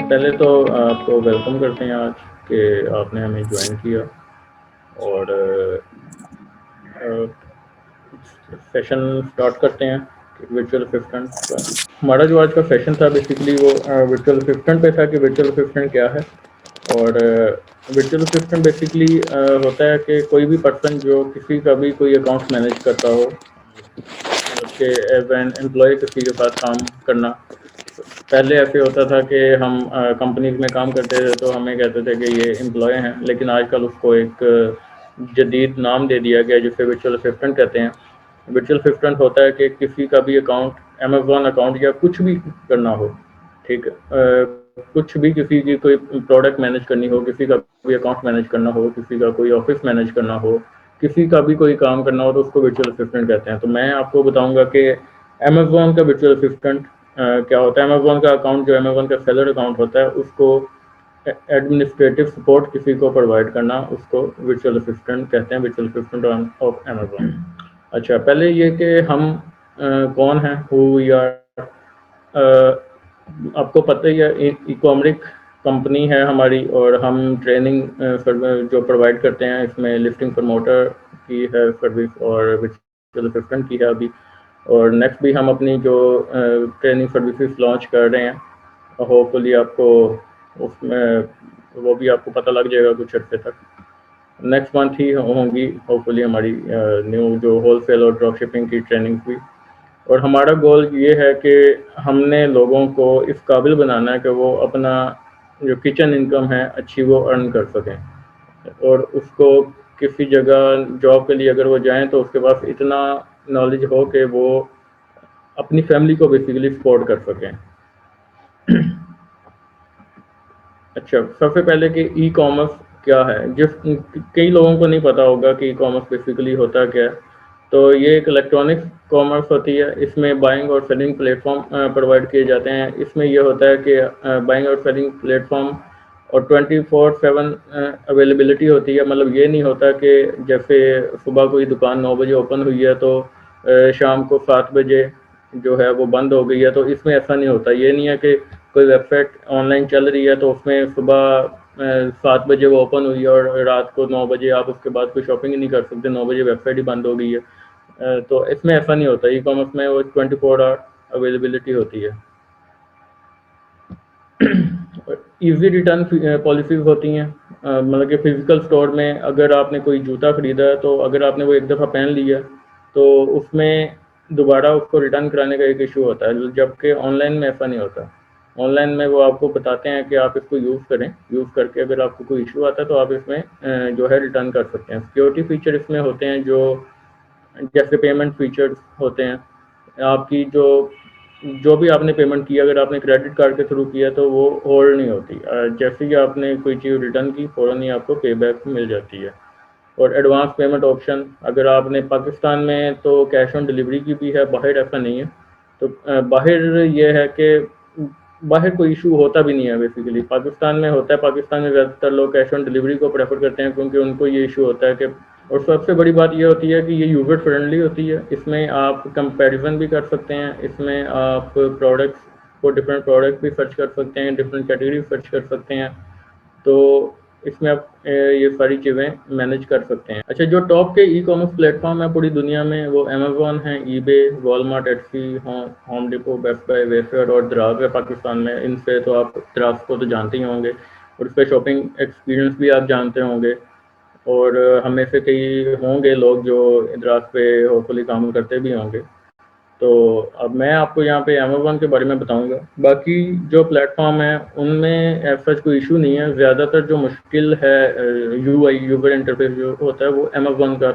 पहले तो आपको वेलकम करते हैं आज कि आपने हमें ज्वाइन किया और सेशन स्टार्ट करते हैं वर्चुअल असिस्टेंट का। हमारा जो आज का सेशन था बेसिकली वो वर्चुअल असिस्टेंट पे था कि वर्चुअल असिस्टेंट क्या है। और वर्चुअल असिस्टेंट बेसिकली होता है कि कोई भी पर्सन जो किसी का भी कोई अकाउंट मैनेज करता हो, मतलब कि एज एन एम्प्लॉय किसी के साथ काम करना। पहले ऐसे होता था कि हम कंपनीज में काम करते थे तो हमें कहते थे कि ये एम्प्लॉय हैं, लेकिन आजकल उसको एक जदीद नाम दे दिया गया जिसे वर्चुअल असिस्टेंट कहते हैं। वर्चुअल असिस्टेंट होता है कि किसी का भी अकाउंट, अमेजोन अकाउंट या कुछ भी करना हो, ठीक है, कुछ भी किसी की कोई प्रोडक्ट मैनेज करनी हो, किसी का भी अकाउंट मैनेज करना हो, किसी का कोई ऑफिस मैनेज करना हो, किसी का भी कोई काम करना हो तो उसको वर्चुअल असिस्टेंट कहते हैं। तो मैं आपको बताऊंगा कि अमेजोन का वर्चुअल असिस्टेंट क्या होता है। अमेजोन का अकाउंट जो अमेजोन का सेलर अकाउंट होता है उसको एडमिनिस्ट्रेटिव सपोर्ट किसी को प्रोवाइड करना, उसको वर्चुअल असिस्टेंट कहते हैं, वर्चुअल असिस्टेंट ऑफ अमेजोन। अच्छा, पहले ये कि हम कौन हैं, हु वी आर। आपको पता ही है ई कॉमर्स कंपनी है हमारी और हम ट्रेनिंग जो प्रोवाइड करते हैं इसमें लिस्टिंग प्रमोटर की है सर्विस और वर्चुअल असिस्टेंट की है अभी। और नेक्स्ट भी हम अपनी जो ट्रेनिंग सर्विसेज लॉन्च कर रहे हैं, होपफुली आपको उसमें वो भी आपको पता लग जाएगा कुछ अर्से तक। नेक्स्ट मंथ ही होंगी होपफुली हमारी न्यू जो होलसेल और ड्रॉप शिपिंग की ट्रेनिंग भी। और हमारा गोल ये है कि हमने लोगों को इस काबिल बनाना है कि वो अपना जो किचन इनकम है अच्छी वो अर्न कर सकें, और उसको किसी जगह जॉब के लिए अगर वो जाएं तो उसके पास इतना नॉलेज हो कि वो अपनी फैमिली को बेसिकली सपोर्ट कर सकें। अच्छा, सबसे पहले कि ई कॉमर्स क्या है, जिस कई लोगों को नहीं पता होगा कि ई कॉमर्स बेसिकली होता क्या है। तो ये एक इलेक्ट्रॉनिक कॉमर्स होती है, इसमें बाइंग और सेलिंग प्लेटफॉर्म प्रोवाइड किए जाते हैं। इसमें ये होता है कि बाइंग और सेलिंग प्लेटफॉर्म और 24/7 अवेलेबिलिटी होती है। मतलब ये नहीं होता कि जैसे सुबह कोई दुकान 9 बजे ओपन हुई है तो शाम को 7 बजे जो है वो बंद हो गई है, तो इसमें ऐसा नहीं होता। ये नहीं है कि कोई वेबसाइट ऑनलाइन चल रही है तो उसमें सुबह 7 बजे वो ओपन हुई है और रात को 9 बजे आप उसके बाद कोई शॉपिंग ही नहीं कर सकते, 9 बजे वेबसाइट ही बंद हो गई है। तो इसमें ऐसा नहीं होता। ई कॉमर्स में वो 24 आवर अवेलेबिलिटी होती है। ईजी रिटर्न पॉलिसीज होती हैं। मतलब कि फिजिकल स्टोर में अगर आपने कोई जूता ख़रीदा है तो अगर आपने वो एक दफ़ा पहन लिया तो उसमें दोबारा उसको रिटर्न कराने का एक इशू होता है, जबकि ऑनलाइन में ऐसा नहीं होता। ऑनलाइन में वो आपको बताते हैं कि आप इसको यूज़ करें, यूज़ करके अगर आपको कोई इशू आता है तो आप इसमें जो है रिटर्न कर सकते हैं। सिक्योरिटी फीचर इसमें होते हैं जो जैसे पेमेंट फीचर्स होते हैं। आपकी जो भी आपने पेमेंट की, अगर आपने क्रेडिट कार्ड के थ्रू किया तो वो होल्ड नहीं होती। जैसे ही आपने कोई चीज़ रिटर्न की फ़ौरन ही आपको पे बैक मिल जाती है। और एडवांस पेमेंट ऑप्शन, अगर आपने पाकिस्तान में तो कैश ऑन डिलीवरी की भी है, बाहर ऐसा नहीं है। तो बाहर ये है कि बाहर कोई इशू होता भी नहीं है बेसिकली, पाकिस्तान में होता है। पाकिस्तान में ज़्यादातर लोग कैश ऑन डिलीवरी को प्रेफर करते हैं क्योंकि उनको ये इशू होता है कि, और सबसे बड़ी बात ये होती है कि ये यूज़र फ्रेंडली होती है। इसमें आप कंपैरिजन भी कर सकते हैं, इसमें आप प्रोडक्ट्स को, डिफरेंट प्रोडक्ट भी सर्च कर सकते हैं, डिफरेंट कैटेगरी सर्च कर सकते हैं। तो इसमें आप ये सारी चीज़ें मैनेज कर सकते हैं। अच्छा, जो टॉप के ई कॉमर्स प्लेटफॉर्म है पूरी दुनिया में वो अमेजोन है, eBay, Walmart, Etsy, Home Depot, Best Buy, Wayfair और दराज है पाकिस्तान में। इनसे तो आप दराज को तो जानते ही होंगे और इसका शॉपिंग एक्सपीरियंस भी आप जानते होंगे। और हमें से कई होंगे लोग जो दराज पे होपफुली काम करते भी होंगे। तो अब मैं आपको यहाँ पे अमेज़न के बारे में बताऊँगा। बाकी जो प्लेटफ़ॉर्म है उनमें ऐसा कोई इशू नहीं है। ज़्यादातर जो मुश्किल है यूआई, यूज़र इंटरफेस जो होता है वो अमेज़न का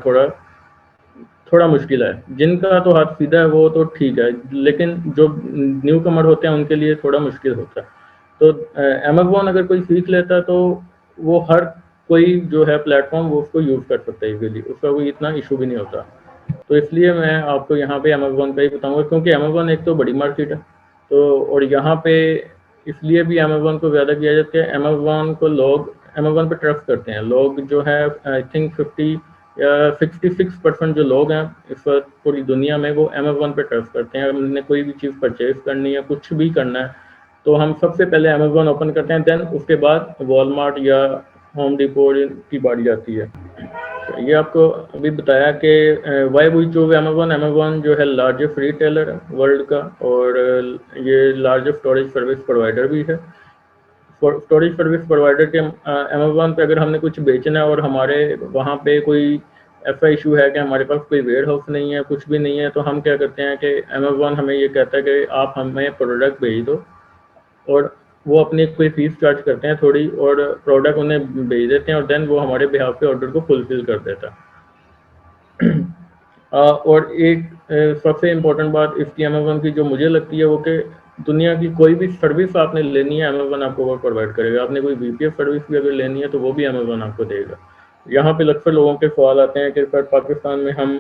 थोड़ा मुश्किल है। जिनका तो हाथ सीधा है वो तो ठीक है, लेकिन जो न्यू कमर होते हैं उनके लिए थोड़ा मुश्किल होता है। तो अमेज़न अगर कोई सीख लेता है तो वो हर कोई जो है प्लेटफ़ॉर्म वो उसको यूज़ कर सकता है ईज़िली, उसका कोई इतना इशू भी नहीं होता। तो इसलिए मैं आपको यहाँ पे अमेज़न का ही बताऊँगा क्योंकि अमेज़न एक तो बड़ी मार्केट है। तो और यहाँ पे इसलिए भी अमेज़न को ज़्यादा किया जाता है, अमेज़न को लोग अमेज़न पे ट्रस्ट करते हैं। लोग जो है आई थिंक 50 या 66% जो लोग हैं इस वक्त पूरी दुनिया में वो अमेज़न पे ट्रस्ट करते हैं। हमने कोई भी चीज़ परचेज़ करनी है, कुछ भी करना है तो हम सबसे पहले अमेज़न ओपन करते हैं, देन उसके बाद वॉलमार्ट या होम डिपो की बारी आती है। ये आपको अभी बताया कि why we choose Amazon. Amazon जो है लार्जेस्ट रिटेलर है वर्ल्ड का, और ये लार्जेस्ट स्टोरेज सर्विस प्रोवाइडर भी है। स्टोरेज सर्विस प्रोवाइडर के अमेज़न पे अगर हमने कुछ बेचना है और हमारे वहाँ पे कोई ऐसा इशू है कि हमारे पास कोई वेयर हाउस नहीं है, कुछ भी नहीं है, तो हम क्या करते हैं कि अमेज़न हमें ये कहता है कि आप हमें प्रोडक्ट भेज दो, और वो अपनी कोई फीस चार्ज करते हैं थोड़ी, और प्रोडक्ट उन्हें भेज देते हैं, और देन वो हमारे बिहाफ पे ऑर्डर को फुलफिल कर देता है। और एक सबसे इम्पोर्टेंट बात इसकी अमेज़न की जो मुझे लगती है वो कि दुनिया की कोई भी सर्विस आपने लेनी है अमेज़न आपको वो प्रोवाइड करेगा। आपने कोई वीपीएफ सर्विस भी अगर लेनी है तो वो भी अमेज़न आपको देगा। यहाँ पे अक्सर लोगों के सवाल आते हैं कि सर पाकिस्तान में हम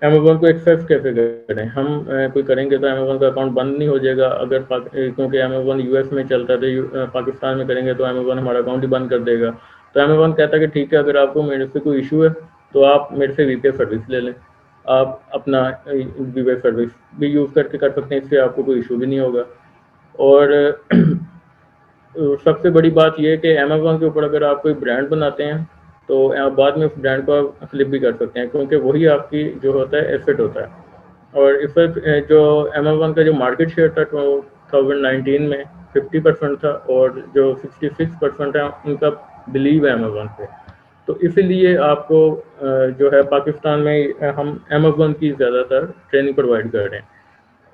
अमेज़न को एक्सेस कैसे करें? हम कोई करेंगे तो अमेज़न का अकाउंट बंद नहीं हो जाएगा, अगर क्योंकि अमेज़न यूएस में चलता है, तो पाकिस्तान में करेंगे तो अमेज़न हमारा अकाउंट ही बंद कर देगा। तो अमेज़न कहता है कि ठीक है, अगर आपको मेरे से कोई इशू है तो आप मेरे से वीपीएफ सर्विस ले लें। आप अपना वीपीएफ सर्विस भी यूज़ करके कर सकते हैं, इससे आपको कोई इशू भी नहीं होगा। और सबसे बड़ी बात ये है कि अमेज़न के ऊपर अगर आप कोई ब्रांड बनाते हैं तो आप बाद में उस ब्रांड को आप फ्लिप भी कर सकते हैं, क्योंकि वही आपकी जो होता है एसेट होता है। और इस वक्त जो अमेज़न का जो मार्केट शेयर था 2019 में 50% था, और जो 66% है उनका बिलीव है अमेज़न पे। तो इसीलिए आपको जो है पाकिस्तान में हम अमेज़न की ज़्यादातर ट्रेनिंग प्रोवाइड कर रहे हैं,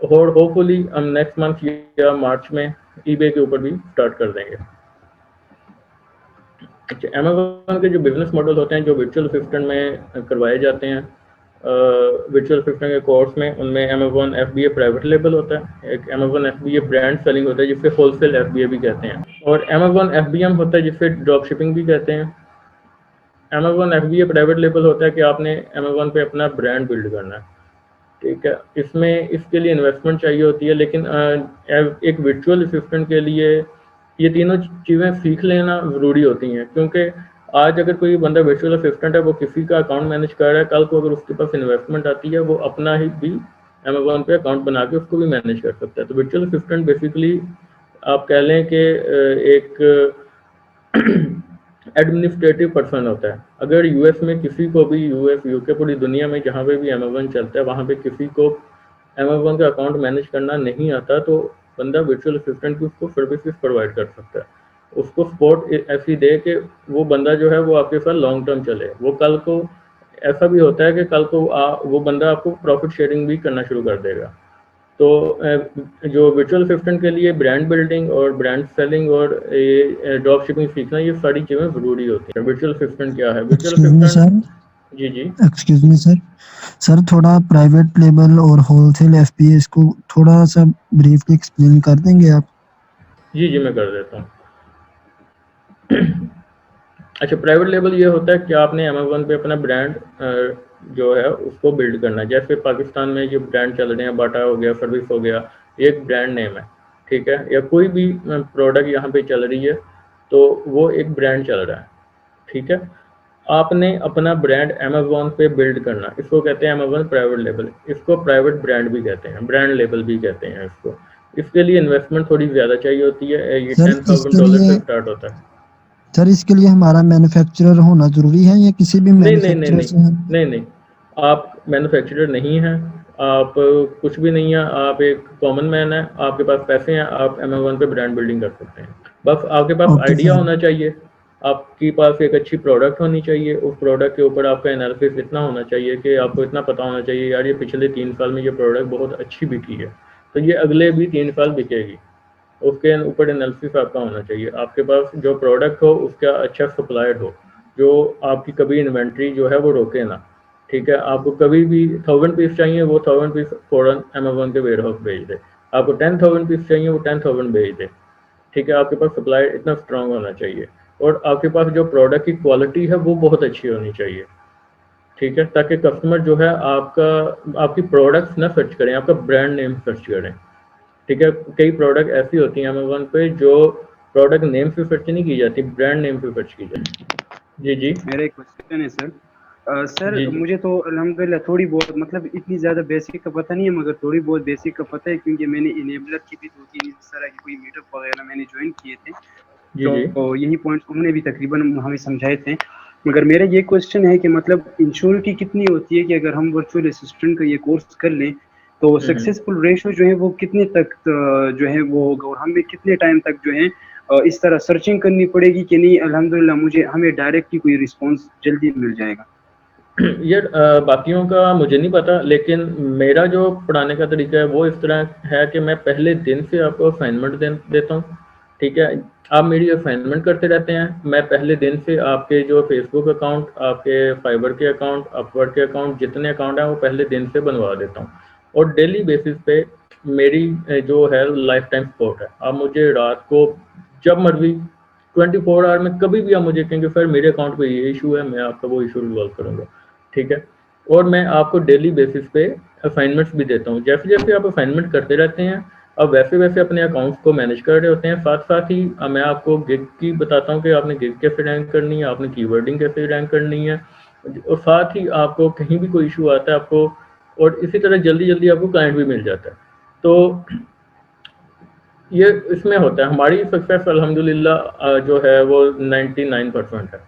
और होपफुली हम नेक्स्ट मंथ या मार्च में ईबे के ऊपर भी स्टार्ट कर देंगे। अच्छा, अमेज़न के जो बिजनेस मॉडल होते हैं जो वर्चुअल असिस्टेंट में करवाए जाते हैं, वर्चुअल असिस्टेंट के कोर्स में, उनमें अमेज़न एफबीए प्राइवेट लेबल होता है, एक अमेज़न एफबीए ब्रांड सेलिंग होता है जिससे होलसेल एफबीए भी कहते हैं, और अमेज़न एफबीएम होता है जिससे ड्रॉप शिपिंग भी कहते हैं। अमेज़न एफबीए प्राइवेट लेबल होता है कि आपने अमेज़न पे अपना ब्रांड बिल्ड करना है, ठीक है। इसमें इसके लिए इन्वेस्टमेंट चाहिए होती है, लेकिन एक वर्चुअल असिस्टेंट के लिए ये तीनों चीज़ें सीख लेना ज़रूरी होती हैं, क्योंकि आज अगर कोई बंदा वर्चुअल असिस्टेंट है, वो किसी का अकाउंट मैनेज कर रहा है, कल को अगर उसके पास इन्वेस्टमेंट आती है वो अपना ही भी अमेज़न पे अकाउंट बना के उसको भी मैनेज कर सकता है। तो वर्चुअल असिस्टेंट बेसिकली आप कह लें कि एक एडमिनिस्ट्रेटिव पर्सन होता है। अगर यूएस में किसी को भी, यूएस यूके पूरी दुनिया में जहाँ पे भी अमेज़न चलता है वहाँ पे किसी को अमेज़न का अकाउंट मैनेज करना नहीं आता, तो बंदा वर्चुअल असिस्टेंट की उसको सर्विसेज प्रोवाइड कर सकता है, उसको सपोर्ट ऐसी दे कि वो बंदा जो है वो आपके साथ लॉन्ग टर्म चले। वो कल को ऐसा भी होता है कि कल को वो बंदा आपको प्रॉफिट शेयरिंग भी करना शुरू कर देगा। तो जो वर्चुअल असिस्टेंट के लिए ब्रांड बिल्डिंग और ब्रांड सेलिंग और ये ड्रॉप शिपिंग सीखना, ये सारी चीज़ें ज़रूरी होती हैं। वर्चुअल असिस्टेंट क्या है? Virtual excuse me assistant, sir. जी जी एक्सक्यूज मी सर। सर थोड़ा प्राइवेट लेबल और होलसेल एफपीएस को थोड़ा सा ब्रीफली एक्सप्लेन कर देंगे आप? जी जी मैं कर देता हूँ। अच्छा, प्राइवेट लेबल ये होता है कि आपने अमेज़न पे अपना ब्रांड जो है उसको बिल्ड करना है। जैसे पाकिस्तान में जो ब्रांड चल रहे हैं, बाटा हो गया, सर्विस हो गया, एक ब्रांड नेम है, ठीक है, या कोई भी प्रोडक्ट यहाँ पे चल रही है तो वो एक ब्रांड चल रहा है, ठीक है। आपने अपना ब्रांड अमेज़न पे बिल्ड करना, इसको कहते हैं अमेज़न प्राइवेट लेबल, इसको प्राइवेट ब्रांड भी कहते हैं, ब्रांड लेबल भी कहते हैं इसको। इसके लिए इन्वेस्टमेंट थोड़ी ज़्यादा चाहिए होती है, ये सर इसके $10,000 लिए से स्टार्ट होता है। सर इसके लिए हमारा मैन्युफैक्चरर होना जरूरी है या किसी भी नहीं नहीं नहीं मैन्युफैक्चरर नहीं से हम? नहीं नहीं, आप मैन्युफैक्चरर नहीं हैं, आप कुछ भी नहीं है, आप एक कॉमन मैन है, आपके पास पैसे हैं, आप अमेज़न पे ब्रांड बिल्डिंग कर सकते हैं। बस आपके पास ओके आइडिया सर। होना चाहिए, आपके पास एक अच्छी प्रोडक्ट होनी चाहिए, उस प्रोडक्ट के ऊपर आपका एनालिसिस इतना होना चाहिए कि आपको इतना पता होना चाहिए यार ये पिछले 3 साल में ये प्रोडक्ट बहुत अच्छी बिकी है, तो ये अगले भी 3 साल बिकेगी। उसके ऊपर एनालिसिस आपका होना चाहिए। आपके पास जो प्रोडक्ट हो उसका अच्छा सप्लायर हो, जो आपकी कभी इन्वेंट्री जो है वो रोके ना, ठीक है। आपको कभी भी 1000 पीस चाहिए, वो 1000 पीस फ़ौरन अमेज़न के वेयर हाउस भेज दे। आपको 10,000 पीस चाहिए, वो 10,000 भेज दे, ठीक है। आपके पास सप्लायर इतना स्ट्रांग होना चाहिए, और आपके पास जो प्रोडक्ट की क्वालिटी है वो बहुत अच्छी होनी चाहिए, ठीक है, ताकि कस्टमर जो है आपकी प्रोडक्ट्स ना सर्च करें, आपका ब्रांड नेम सर्च करें, ठीक है। कई प्रोडक्ट ऐसी होती हैं अमेज़न पे जो प्रोडक्ट नेम से सर्च नहीं की जाती, ब्रांड नेम से सर्च की जाती है। जी जी मेरा एक क्वेश्चन है सर। सर जी, जी। मुझे तो अल्हम्दुलिल्लाह थोड़ी बहुत मतलब इतनी ज़्यादा बेसिक का पता नहीं है, मगर थोड़ी बहुत बेसिक का पता है, क्योंकि मैंने इनेबलर की भी 2-3 इस तरह की कोई मीटअप वगैरह मैंने ज्वाइन किए थे। जी, जी। तो यही पॉइंट्स उन्होंने भी तकरीबन हमें समझाए थे। मगर मेरा ये क्वेश्चन है कि मतलब इंश्योरिटी कितनी होती है कि अगर हम वर्चुअल असिस्टेंट का ये कोर्स कर लें, तो हुँ, हुँ। सक्सेसफुल रेशियो जो है वो कितने तक जो है वो होगा, और हमें कितने टाइम तक जो है इस तरह सर्चिंग करनी पड़ेगी कि नहीं अल्हम्दुलिल्लाह मुझे हमें डायरेक्ट ही कोई रिस्पॉन्स जल्दी मिल जाएगा? यार बाकियों का मुझे नहीं पता, लेकिन मेरा जो पढ़ाने का तरीका है वो इस तरह है कि मैं पहले दिन से आपको असाइनमेंट देता हूँ। ठीक है, आप मेरी असाइनमेंट करते रहते हैं, मैं पहले दिन से आपके जो फेसबुक अकाउंट, आपके फाइबर के अकाउंट, अपवर्क के अकाउंट, जितने अकाउंट हैं वो पहले दिन से बनवा देता हूँ। और डेली बेसिस पे मेरी जो है लाइफ टाइम सपोर्ट है। आप मुझे रात को जब मर्जी 24 आवर में कभी भी आप मुझे कहेंगे सर मेरे अकाउंट पे ये इशू है, मैं आपका वो इशू रिजॉल्व करूँगा। ठीक है, और मैं आपको डेली बेसिस पे असाइनमेंट्स भी देता हूँ। जैसे जैसे आप असाइनमेंट करते रहते हैं, अब वैसे वैसे अपने अकाउंट्स को मैनेज कर रहे होते हैं। साथ साथ ही मैं आपको गिग की बताता हूँ कि आपने गिग कैसे रैंक करनी है, आपने कीवर्डिंग कैसे रैंक करनी है, और साथ ही आपको कहीं भी कोई इशू आता है आपको, और इसी तरह जल्दी जल्दी आपको क्लाइंट भी मिल जाता है। तो ये इसमें होता है हमारी सक्सेस अल्हम्दुलिल्लाह जो है वो 99% है।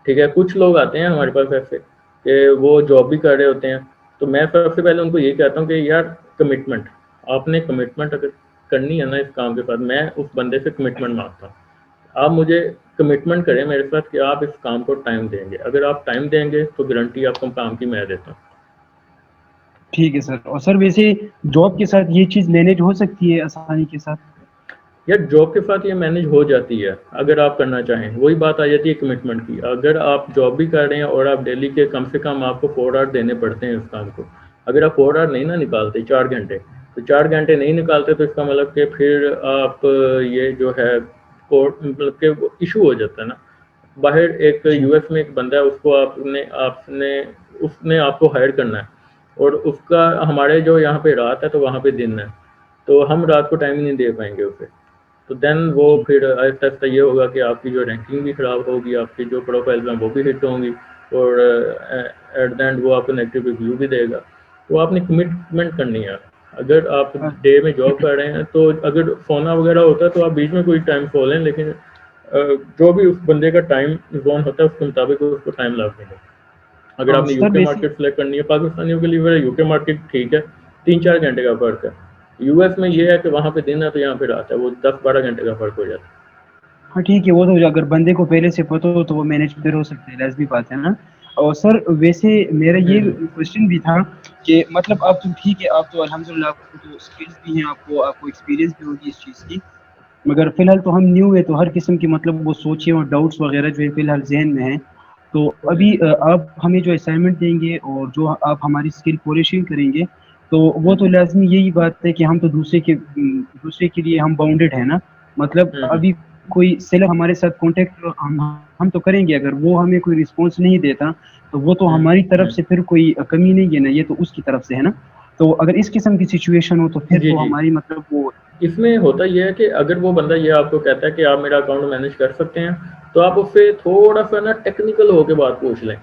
ठीक है, कुछ लोग आते हैं हमारे पास ऐसे कि वो जॉब भी कर रहे होते हैं, तो मैं सबसे पहले उनको ये कहता हूँ कि यार कमिटमेंट, आपने कमिटमेंट अगर करनी है ना इस काम के साथ, मैं उस बंदे से कमिटमेंट मांगता हूँ। आप मुझे कमिटमेंट करें मेरे साथ कि आप इस काम को टाइम देंगे। अगर आप टाइम देंगे तो गारंटी आपको काम की मैं देता हूँ। ठीक है सर। और सर वैसे जॉब के साथ ये चीज़ मैनेज हो सकती है आसानी के साथ? यार जॉब के साथ ये मैनेज हो जाती है अगर आप करना चाहें। वही बात आ जाती है कमिटमेंट की। अगर आप जॉब भी कर रहे हैं और आप डेली के कम से कम आपको 4 आवर देने पड़ते हैं इस काम को, अगर आप 4 आवर नहीं ना निकालते, 4 घंटे, तो 4 घंटे नहीं निकालते तो इसका मतलब कि फिर आप ये जो है कोर्ट मतलब कि इशू हो जाता है ना। बाहर एक जी। यूएस में एक बंदा है, उसको आपने आपने उसने आपको हायर करना है, और उसका हमारे जो यहाँ पे रात है तो वहाँ पे दिन है, तो हम रात को टाइम ही नहीं दे पाएंगे उसे। तो देन वो जी। फिर आहिस्ता आहिस्ता ये होगा कि आपकी जो रैंकिंग भी ख़राब होगी, आपकी जो प्रोफाइल्स हैं वो भी हिट होंगी, और एट द एंड वो आपको नेगेटिव रिव्यू भी देगा। तो आपने कमिटमेंट करनी है। अगर आप अ, डे में जॉब कर रहे हैं तो अगर सोना वगैरह होता है तो आप बीच में कोई टाइम सो लें, लेकिन जो भी उस बंदे का टाइम जोन होता है उसके मुताबिक उसको टाइम लगा देंगे। अगर आपने सर यूके वैसे मार्केट सेलेक्ट करनी है, पाकिस्तानियों के लिए यूके मार्केट ठीक है, 3-4 घंटे का फ़र्क है। यूएस में ये है कि वहाँ पे दिन है तो यहाँ पे रात है, वो 10-12 घंटे का फ़र्क हो जाता है। हाँ ठीक है, वो तो अगर बंदे को पहले से पता हो तो वो मैनेज फिर हो सकता है, लाज़मी बात है ना? और सर वैसे मेरा ये क्वेश्चन भी था कि मतलब आप तो ठीक है, आप तो अल्हम्दुलिल्लाह आपको तो स्किल्स भी हैं, आपको आपको एक्सपीरियंस भी होगी इस चीज़ की। मगर फ़िलहाल तो हम न्यू है, तो हर किस्म की मतलब वो सोचें और डाउट्स वगैरह जो है फ़िलहाल ज़हन में हैं। तो अभी आप हमें जो असाइनमेंट देंगे और जो आप हमारी स्किल पॉलिशिंग करेंगे, तो वो तो लाज़मी यही बात है कि हम तो दूसरे के लिए हम बाउंडेड हैं ना। मतलब अभी कोई सेलर हमारे साथ कॉन्टैक्ट हम तो करेंगे, अगर वो हमें कोई रिस्पॉन्स नहीं देता, तो वो तो हमारी तरफ से फिर कोई कमी नहीं है ना, ये तो उसकी तरफ से है ना। तो अगर इस किस्म की सिचुएशन हो तो फिर जी, तो जी। हमारी मतलब वो इसमें होता ये है कि अगर वो बंदा ये आपको कहता है कि आप मेरा अकाउंट मैनेज कर सकते हैं, तो आप उससे थोड़ा-सा ना टेक्निकल होके बात पूछ लें।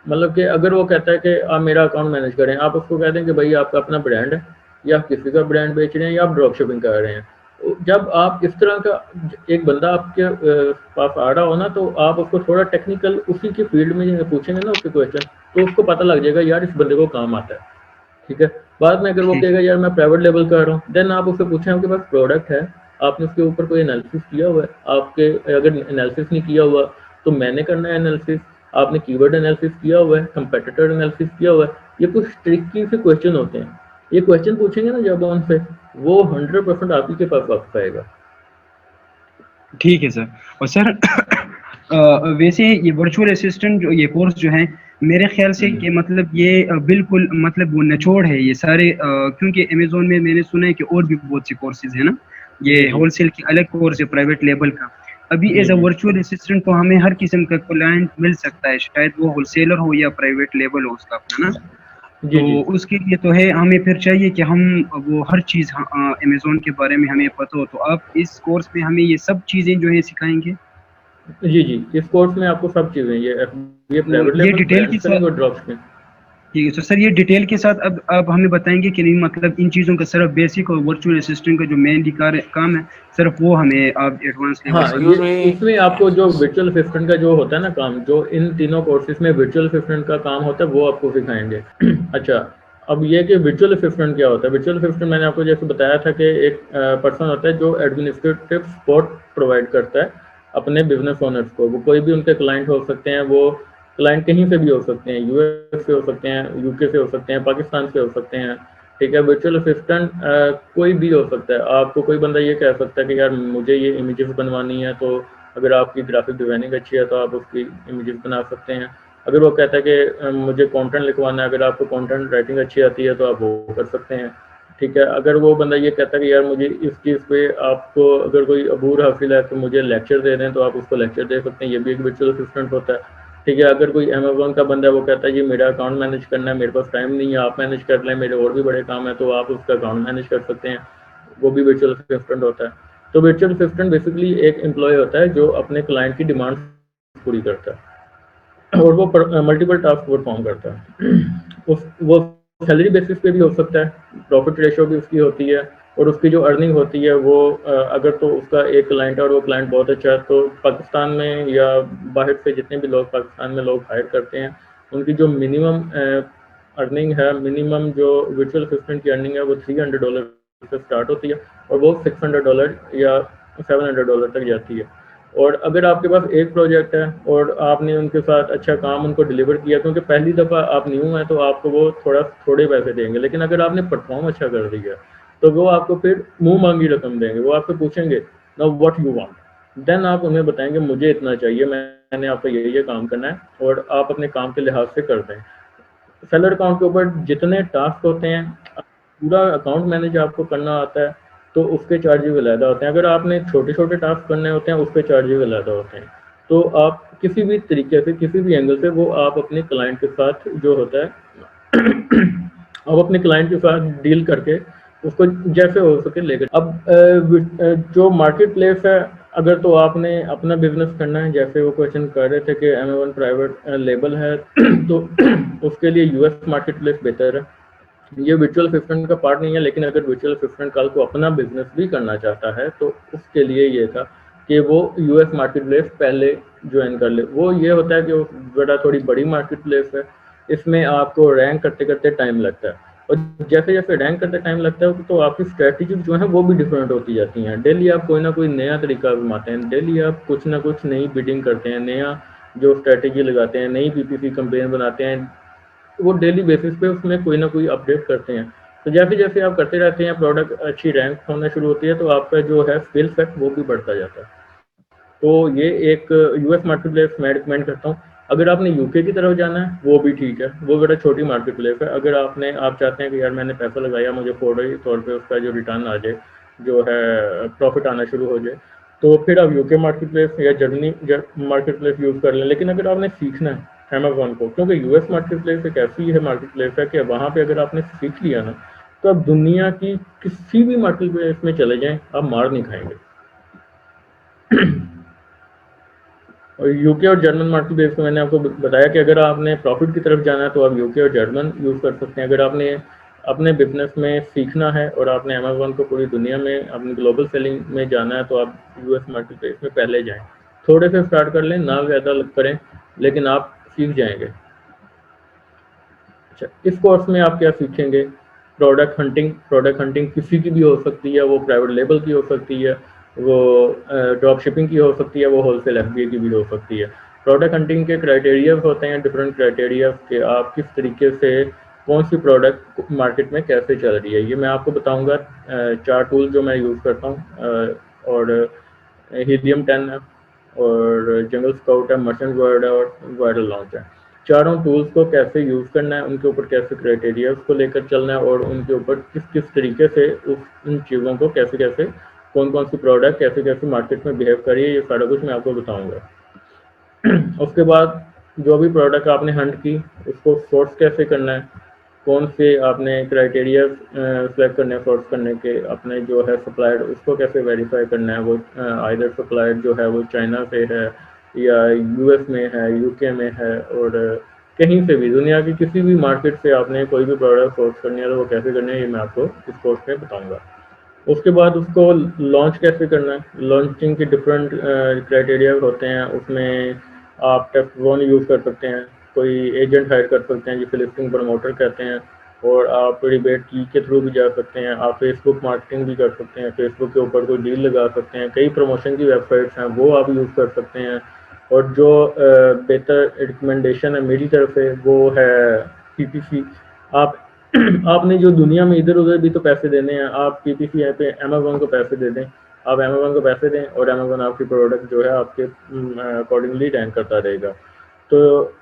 मतलब कि अगर वो कहता है कि आप मेरा अकाउंट मैनेज करें, आप उसको कह दें कि भई आपका अपना ब्रांड है, या आप किसी का ब्रांड बेच रहे हैं, या आप ड्रॉप शिपिंग कर रहे हैं। तो जब आप इस तरह का एक बंदा आपके पास आ रहा हो ना, तो आप उसको थोड़ा टेक्निकल उसी की फ़ील्ड में पूछेंगे ना उससे क्वेश्चन, तो उसको पता लग जाएगा यार इस बंदे को काम आता है। ठीक है? बाद में अगर वो ठीक कहेगा यार मैं प्राइवेट लेवल कर रहा हूँ, देन आप उससे पूछें आपके पास प्रोडक्ट है, आपने उसके ऊपर कोई एनालिसिस किया हुआ है? आपके अगर एनालिसिस नहीं किया हुआ, तो मैंने करना है एनालिसिस। आपने कीवर्ड एनालिसिस किया हुआ है, कंपेटिटर एनालिसिस किया हुआ है? ये कुछ ट्रिकी से क्वेश्चन होते हैं। ये क्वेश्चन पूछेंगे ना जब उनसे, वो 100% आप ही के पास वापस आएगा। ठीक है सर। और सर वैसे ये वर्चुअल असिस्टेंट जो ये कोर्स जो है, मेरे ख्याल से कि मतलब ये बिल्कुल मतलब वो निचोड़ है ये सारे, क्योंकि अमेज़न में मैंने सुना है कि और भी बहुत से कोर्सेज़ हैं ना, ये जी, जी। होलसेल की अलग कोर्स है प्राइवेट लेवल का। अभी जी, एज़ अ जी। वर्चुअल असिस्टेंट तो हमें हर किस्म का क्लाइंट मिल सकता है, शायद वो होलसेलर हो या प्राइवेट लेवल हो उसका अपना ना। तो जी, जी। उसके लिए तो है हमें फिर चाहिए कि हम वो हर चीज़ अमेज़न के बारे में हमें पता हो, तो आप इस कोर्स में हमें ये सब चीज़ें जो है सिखाएँगे? जी, जी। इस कोर्स में आपको सब चीज़ें ये तो प्राइवेट ये लेबल, डिटेल ब्रांड के सेलिंग साथ, और ड्रॉप शिपिंग। ठीक है, तो सर ये डिटेल के साथ अब आप हमें बताएंगे कि नहीं, मतलब इन चीज़ों का सिर्फ बेसिक और वर्चुअल असिस्टेंट का जो मेनली काम है, सिर्फ वो हमें आप एडवांस लेवल हाँ, पर ये बताएंगे। इसमें आपको जो वर्चुअल असिस्टेंट का जो होता है ना काम, जो इन तीनों कोर्सेज़ में वर्चुअल असिस्टेंट का काम होता है, वो आपको सिखाएँगे। अच्छा, अब ये कि वर्चुअल असिस्टेंट क्या होता है? वर्चुअल असिस्टेंट मैंने आपको जैसे बताया था कि एक पर्सन होता है जो एडमिनिस्ट्रेटिव सपोर्ट प्रोवाइड करता है अपने बिज़नेस ओनर्स को। वो कोई भी उनके क्लाइंट हो सकते हैं, वो क्लाइंट कहीं से भी हो सकते हैं, यूएस से हो सकते हैं, यूके से हो सकते हैं, पाकिस्तान से हो सकते हैं, ठीक है। वर्चुअल असिस्टेंट कोई भी हो सकता है। आपको कोई बंदा ये कह सकता है कि यार मुझे ये इमेजेस बनवानी है, तो अगर आपकी ग्राफिक डिज़ाइनिंग अच्छी है तो आप उसकी इमेजेस बना सकते हैं। अगर वो कहता है कि मुझे कंटेंट लिखवाना है, अगर आपको कंटेंट राइटिंग अच्छी आती है तो आप वो कर सकते हैं, ठीक है। अगर वो बंदा ये कहता है कि यार मुझे इस चीज़ पे आपको अगर कोई अबूर हासिल है तो मुझे लेक्चर दे दें, तो आप उसको लेक्चर दे सकते हैं, ये भी एक वर्चुअल असिस्टेंट होता है, ठीक है। अगर कोई अमेज़न का बंदा है, वो कहता है जी मेरा अकाउंट मैनेज करना है, मेरे पास टाइम नहीं है, आप मैनेज कर लें, मेरे और भी बड़े काम है, तो आप उसका अकाउंट मैनेज कर सकते हैं, वो भी वर्चुअल असिस्टेंट होता है। तो वर्चुअल असिस्टेंट बेसिकली एक एम्प्लॉय होता है जो अपने क्लाइंट की डिमांड पूरी करता है और वो मल्टीपल टास्क परफॉर्म करता है। उस वो सैलरी बेसिस पे भी हो सकता है, प्रॉफिट रेशियो भी उसकी होती है, और उसकी जो अर्निंग होती है वो अगर तो उसका एक क्लाइंट है और वो क्लाइंट बहुत अच्छा है, तो पाकिस्तान में या बाहर से जितने भी लोग पाकिस्तान में लोग हायर करते हैं, उनकी जो मिनिमम अर्निंग है, मिनिमम जो वर्चुअल असिस्टेंट की अर्निंग है, वो $300 से स्टार्ट होती है और वो $600 या $700 तक जाती है। और अगर आपके पास एक प्रोजेक्ट है और आपने उनके साथ अच्छा काम उनको डिलीवर किया, क्योंकि पहली दफ़ा आप न्यू हैं तो आपको वो थोड़े पैसे देंगे, लेकिन अगर आपने परफॉर्म अच्छा कर दिया तो वो आपको फिर मुंह मांगी रकम देंगे। वो आपसे पूछेंगे now what you want, then आप उन्हें बताएंगे मुझे इतना चाहिए, मैंने आपको ये काम करना है, और आप अपने काम के लिहाज से कर दें। सेलर अकाउंट के ऊपर जितने टास्क होते हैं, पूरा अकाउंट मैनेज आपको करना आता है तो उसके चार्जेस अलहदा होते हैं। अगर आपने छोटे छोटे टास्क करने होते हैं उसके चार्जेस अलहदा होते हैं। तो आप किसी भी तरीके से, किसी भी एंगल से, वो आप अपने क्लाइंट के साथ जो होता है आप अपने क्लाइंट के साथ डील करके उसको जैसे हो सके लेकर। अब जो मार्केट प्लेस है, अगर तो आपने अपना बिजनेस करना है, जैसे वो क्वेश्चन कर रहे थे कि अमेज़न प्राइवेट लेबल है तो उसके लिए यूएस मार्केट प्लेस बेहतर है। ये वर्चुअल असिस्टेंट का पार्ट नहीं है, लेकिन अगर वर्चुअल असिस्टेंट कल को अपना बिजनेस भी करना चाहता है तो उसके लिए ये था कि वो यूएस मार्केट प्लेस पहले ज्वाइन कर ले। वो ये होता है कि वो थोड़ी बड़ी मार्केट प्लेस है, इसमें आपको रैंक करते करते टाइम लगता है, और जैसे जैसे रैंक करते टाइम लगता है तो आपकी स्ट्रैटेजी जो है वो भी डिफरेंट होती जाती हैं। डेली आप कोई ना कोई नया तरीका आजमाते हैं, डेली आप कुछ ना कुछ नई बिडिंग करते हैं, नया जो स्ट्रैटेजी लगाते हैं, नई पीपीसी कंपेन बनाते हैं, वो डेली बेसिस पे उसमें कोई ना कोई अपडेट करते हैं। तो जैसे जैसे आप करते रहते हैं, प्रोडक्ट अच्छी रैंक होना शुरू होती है, तो आपका जो है स्किल सेट वो भी बढ़ता जाता है। तो ये एक यूएस मार्केट प्लेस मैं रिकमेंड करता हूँ। अगर आपने यूके की तरफ जाना है वो भी ठीक है, वो बड़ा छोटी मार्केट प्लेस है। अगर आप चाहते हैं कि यार मैंने पैसा लगाया, मुझे फौरी तौर पे उसका जो रिटर्न आ जाए, जो है प्रॉफिट आना शुरू हो जाए, तो फिर आप यूके मार्केट प्लेस या जर्मनी मार्केट प्लेस यूज़ कर लें। लेकिन अगर आपने सीखना है अमेजोन को, क्योंकि यूएस मार्केट प्लेस एक ऐसी है मार्केट प्लेस है कि वहाँ पे अगर आपने सीख लिया ना, तो आप दुनिया की किसी भी मार्केट प्लेस में चले जाएं, आप मार नहीं खाएंगे। और यूके और जर्मन मार्केट प्लेस को मैंने आपको बताया कि अगर आपने प्रॉफिट की तरफ जाना है तो आप यूके और जर्मन यूज़ कर सकते हैं। अगर आपने अपने बिजनेस में सीखना है और आपने अमेजोन को पूरी दुनिया में अपनी ग्लोबल सेलिंग में जाना है, तो आप यूएस मार्केट प्लेस में पहले जाएं। थोड़े से स्टार्ट कर लें, ना ज़्यादा करें, लेकिन आप सीख जाएंगे। अच्छा, इस कोर्स में आप क्या सीखेंगे? प्रोडक्ट हंटिंग किसी की भी हो सकती है, वो प्राइवेट लेबल की हो सकती है, वो ड्रॉप शिपिंग की हो सकती है, वो होलसेल एफबीए की भी हो सकती है। प्रोडक्ट हंटिंग के क्राइटेरिया होते हैं, डिफरेंट क्राइटेरिया कि आप किस तरीके से कौन सी प्रोडक्ट मार्केट में कैसे चल रही है, ये मैं आपको बताऊंगा। 4 टूल जो मैं यूज़ करता हूँ, और हीलियम 10 है, और जंगल स्काउट है, मर्चेंट वर्ड है, और वायरल लॉन्च है। चारों टूल्स को कैसे यूज़ करना है, उनके ऊपर कैसे क्राइटेरिया को लेकर चलना है, और उनके ऊपर किस किस तरीके से उन चीज़ों को कैसे कैसे, कौन कौन सी प्रोडक्ट कैसे कैसे मार्केट में बिहेव करिए, ये सारा कुछ मैं आपको बताऊंगा। उसके बाद जो भी प्रोडक्ट आपने हंट की, उसको सोर्स कैसे करना है, कौन से आपने क्राइटेरिया सेलेक्ट करने हैं सोर्स करने के, अपने जो है सप्लायर उसको कैसे वेरीफाई करना है, वो आइदर सप्लायर जो है वो चाइना से है या यूएस में है, यूके में है, और कहीं से भी दुनिया की किसी भी मार्केट से आपने कोई भी प्रोडक्ट सोर्स करनी है तो वो कैसे करनी है ये मैं आपको इस कोर्स में बताऊंगा। उसके बाद उसको लॉन्च कैसे करना है, लॉन्चिंग के डिफरेंट क्राइटेरिया होते हैं। उसमें आप टेस्ट वन यूज़ कर सकते हैं, कोई एजेंट हायर कर सकते हैं जिसे लिस्टिंग प्रमोटर कहते हैं, और आप रिबेट की के थ्रू भी जा सकते हैं। आप फेसबुक मार्केटिंग भी कर सकते हैं, फेसबुक के ऊपर कोई डील लगा सकते हैं। कई प्रमोशन की वेबसाइट्स हैं वो आप यूज़ कर सकते हैं। और जो बेहतर रिकमेंडेशन है मेरी तरफ से वो है पीपीसी। आप आपने जो दुनिया में इधर उधर भी तो पैसे देने हैं, आप पीपीसी ऐप पे अमेजोन को पैसे दे दें, आप अमेजोन को पैसे दें और अमेजोन आपकी प्रोडक्ट जो है आपके अकॉर्डिंगली रैंक करता रहेगा। तो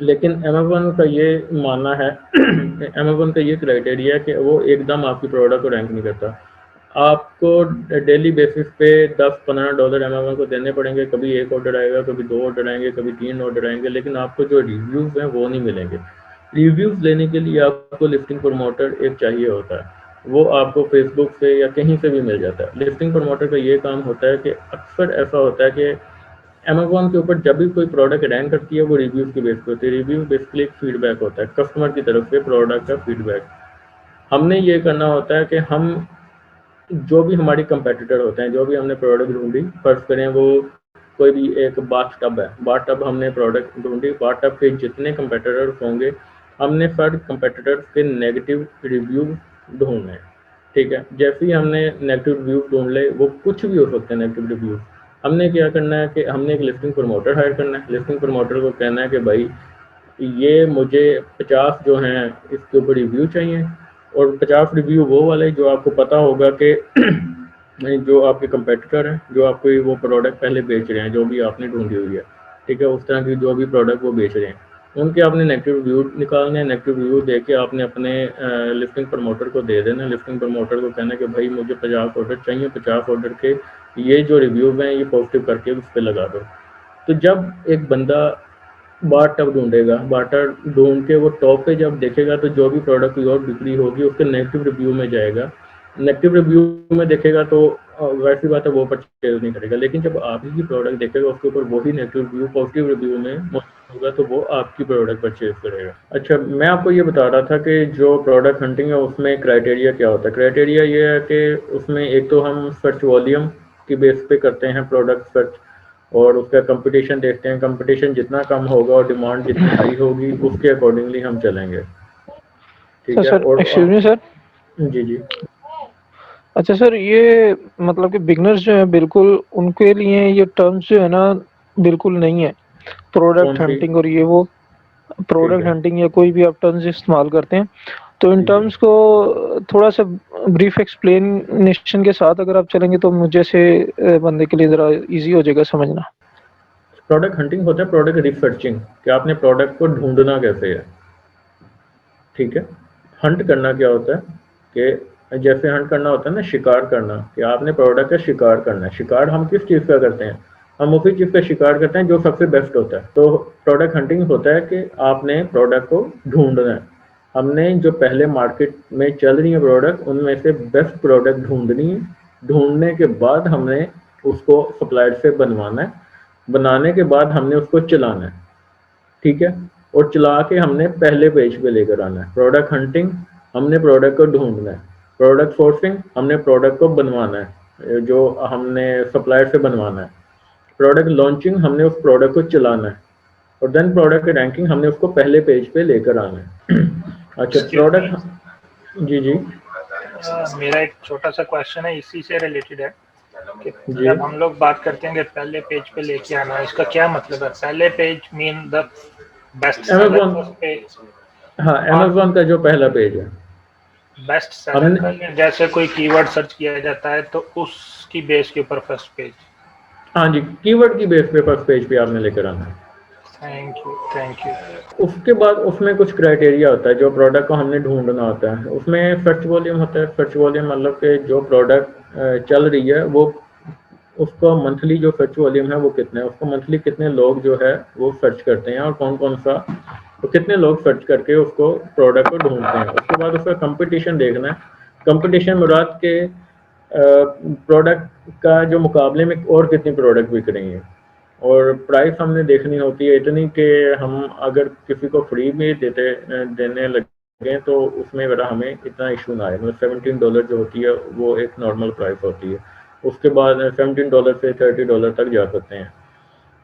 लेकिन अमेजोन का ये मानना है अमेजोन का ये क्राइटेरिया है कि वो एकदम आपकी प्रोडक्ट को रैंक नहीं करता। आपको डेली बेसिस पे $10-15 अमेजोन को देने पड़ेंगे। कभी एक ऑर्डर आएगा, कभी 2 ऑर्डर आएंगे, कभी 3 ऑर्डर आएंगे, लेकिन आपको जो रिव्यूज़ हैं वो नहीं मिलेंगे। रिव्यूज़ लेने के लिए आपको लिस्टिंग प्रमोटर एक चाहिए होता है, वो आपको फेसबुक से या कहीं से भी मिल जाता है। लिस्टिंग प्रमोटर का ये काम होता है कि अक्सर ऐसा होता है कि अमेजोन के ऊपर जब भी कोई प्रोडक्ट रैंक करती है वो रिव्यूज़ की बेस पे होती है। रिव्यू बेसिकली एक फीडबैक होता है कस्टमर की तरफ से, प्रोडक्ट का फीडबैक। हमने ये करना होता है कि हम जो भी हमारी कंपेटिटर होते हैं, जो भी हमने प्रोडक्ट ढूंढी, फर्ज करें वो कोई भी एक बाथ टब है, बाथ टब हमने प्रोडक्ट ढूंढी, बाथ टब के जितने कंपेटिटर्स होंगे हमने सारे कंपेटिटर्स के नेगेटिव रिव्यू ढूंढने हैं। ठीक है, जैसे ही हमने नेगेटिव रिव्यू ढूंढ ले, वो कुछ भी हो सकते हैं नेगेटिव रिव्यू, हमने क्या करना है कि हमने एक लिस्टिंग प्रमोटर हायर करना है। लिस्टिंग प्रमोटर को कहना है कि भाई ये मुझे 50 जो हैं इसके ऊपर रिव्यू चाहिए, और 50 रिव्यू वो वाले जो आपको पता होगा कि जो आपके कंपेटिटर हैं, जो आपको वो प्रोडक्ट पहले बेच रहे हैं, जो भी आपने ढूंढी हुई है, ठीक है, उस तरह की जो भी प्रोडक्ट वो बेच रहे हैं, उनके आपने नेगेटिव रिव्यू निकालने हैं। नेगेटिव रिव्यू दे के आपने अपने लिस्टिंग प्रमोटर को दे देना। लिस्टिंग प्रमोटर को कहना है कि भाई मुझे 50 ऑर्डर चाहिए, 50 ऑर्डर के ये जो रिव्यूज़ हैं ये पॉजिटिव करके उस पर लगा दो। तो जब एक बंदा बार टब ढूंढेगा, बाटर ढूंढ के वो टॉप पे जब देखेगा तो जो भी प्रोडक्ट की और बिक्री होगी उसके नेगेटिव रिव्यू में जाएगा। नेगेटिव रिव्यू में देखेगा तो वैसी बात है वो परचेज नहीं करेगा। लेकिन जब आप ही की प्रोडक्ट देखेगा उसके ऊपर वही नेगेटिव रिव्यू पॉजिटिव रिव्यू में होगा तो वो आपकी प्रोडक्ट परचेज करेगा। अच्छा, मैं आपको ये बता रहा था कि जो प्रोडक्ट हंटिंग है उसमें क्राइटेरिया क्या होता है। क्राइटेरिया ये है कि उसमें एक तो हम सर्च वॉल्यूम की बेस पे करते हैं प्रोडक्ट सर्च, और उसका कंपटीशन देखते हैं। कंपटीशन जितना कम होगा और डिमांड जितनी हाई होगी उसके अकॉर्डिंगली हम चलेंगे। ठीक है, सर और एक्सक्यूज मी सर। जी जी। अच्छा सर, ये मतलब कि बिगनर्स जो है बिल्कुल उनके लिए ये टर्म्स जो है ना बिल्कुल नहीं है, कौन प्रोडक्ट सी? हंटिंग और ये वो ठीक प्रोडक्ट है। हंटिंग या कोई भी आप टर्म्स इस्तेमाल करते हैं तो इन जी जी। टर्म्स को थोड़ा सा ब्रीफ एक्सप्लेनेशन के साथ अगर आप चलेंगे तो मुझे से बंदे के लिए ज़रा इजी हो जाएगा समझना। प्रोडक्ट हंटिंग होता है प्रोडक्ट रिसर्चिंग, कि आपने प्रोडक्ट को ढूंढना कैसे है। ठीक है, हंट करना क्या होता है कि जैसे हंट करना होता है ना, शिकार करना, कि आपने प्रोडक्ट का शिकार करना है। शिकार हम किस चीज़ का करते हैं? हम उसी चीज़ का शिकार करते हैं जो सबसे बेस्ट होता है। तो प्रोडक्ट हंटिंग होता है कि आपने प्रोडक्ट को ढूंढना है। हमने जो पहले मार्केट में चल रही है प्रोडक्ट, उनमें से बेस्ट प्रोडक्ट ढूंढनी है। ढूंढने के बाद हमने उसको सप्लायर से बनवाना है। बनाने के बाद हमने उसको चलाना है। ठीक है, और चला के हमने पहले पेज पे लेकर आना है। प्रोडक्ट हंटिंग, हमने प्रोडक्ट को ढूंढना है। प्रोडक्ट सोर्सिंग, हमने प्रोडक्ट को बनवाना है, जो हमने सप्लायर से बनवाना है। प्रोडक्ट लॉन्चिंग, हमने उस प्रोडक्ट को चलाना है। और देन प्रोडक्ट रैंकिंग, हमने उसको पहले पेज पे लेकर आना है। अच्छा, एक्सक्यूज मी, प्रोडक्ट, जी जी मेरा एक छोटा सा क्वेश्चन है, इसी से रिलेटेड है कि जी। जब हम लोग बात करते हैं कि पहले पेज पे लेके आना, इसका क्या मतलब है? पहले page mean the best seller Amazon, first page, हाँ, अमेजोन का जो पहला पेज है बेस्ट सेलर हमने, का, जैसे कोई कीवर्ड सर्च किया जाता है तो उसकी बेस के ऊपर फर्स्ट पेज। हाँ जी, कीवर्ड की बेस पे फर्स्ट पेज पे आपने लेकर आना है। Thank you, thank you. उसके बाद उसमें कुछ क्राइटेरिया होता है जो प्रोडक्ट को हमने ढूंढना होता है। उसमें सर्च वॉल्यूम होता है। सर्च वॉल्यूम मतलब कि जो प्रोडक्ट चल रही है वो, उसका मंथली जो सर्च वॉल्यूम है वो कितना है, उसको मंथली कितने लोग जो है वो सर्च करते हैं, और कौन कौन सा, तो कितने लोग सर्च करके उसको प्रोडक्ट को ढूंढते हैं। उसके बाद उसका कंपटीशन देखना है। कंपटीशन मुराद के प्रोडक्ट का जो मुकाबले में और कितनी प्रोडक्ट बिक रही हैं। और प्राइस हमने देखनी होती है इतनी कि हम अगर किसी को फ्री में देने लगे तो उसमें ज़रा हमें इतना इशू ना आए। मतलब $17 जो होती है वो एक नॉर्मल प्राइस होती है। उसके बाद $17 से $30 तक जा सकते हैं।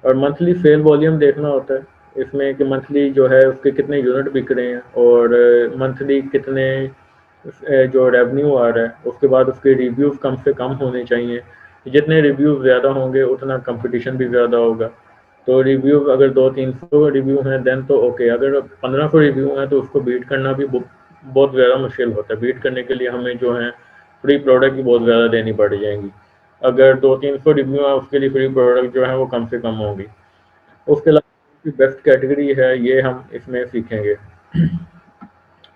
और मंथली सेल वॉल्यूम देखना होता है इसमें कि मंथली जो है उसके कितने यूनिट बिक रहे हैं और मंथली कितने जो रेवेन्यू आ रहा है। उसके बाद उसके रिव्यूज़ कम से कम होने चाहिए। जितने रिव्यूज़ ज़्यादा होंगे उतना कंपटीशन भी ज़्यादा होगा। तो रिव्यूज़ अगर 200-300 रिव्यू हैं देन तो ओके, अगर 1500 रिव्यू हैं तो उसको बीट करना भी बहुत ज़्यादा मुश्किल होता है। बीट करने के लिए हमें जो है फ्री प्रोडक्ट भी बहुत ज़्यादा देनी पड़ जाएंगी। अगर 200-300 रिव्यू है उसके लिए फ्री प्रोडक्ट जो है वो कम से कम होंगी। उसके अलावा बेस्ट कैटेगरी है ये हम इसमें सीखेंगे।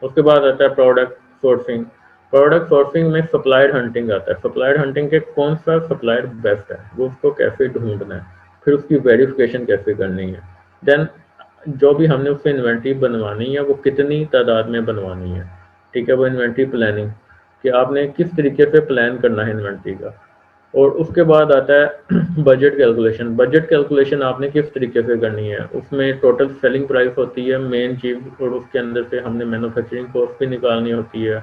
उसके बाद आता है प्रोडक्ट सोर्सिंग। प्रोडक्ट सोर्सिंग में सप्लायर हंटिंग आता है। सप्लायर हंटिंग के कौन सा सप्लायर बेस्ट है वो उसको कैसे ढूंढना है, फिर उसकी वेरिफिकेशन कैसे करनी है। देन जो भी हमने उससे इन्वेंट्री बनवानी है वो कितनी तादाद में बनवानी है। ठीक है, वो इन्वेंट्री प्लानिंग कि आपने किस तरीके से प्लान करना है इन्वेंट्री का। और उसके बाद आता है बजट कैलकुलेशन। बजट कैलकुलेशन आपने किस तरीके से करनी है, उसमें टोटल सेलिंग प्राइस होती है मेन चीज़, और उसके अंदर से हमने मैन्युफैक्चरिंग कॉस्ट भी निकालनी होती है,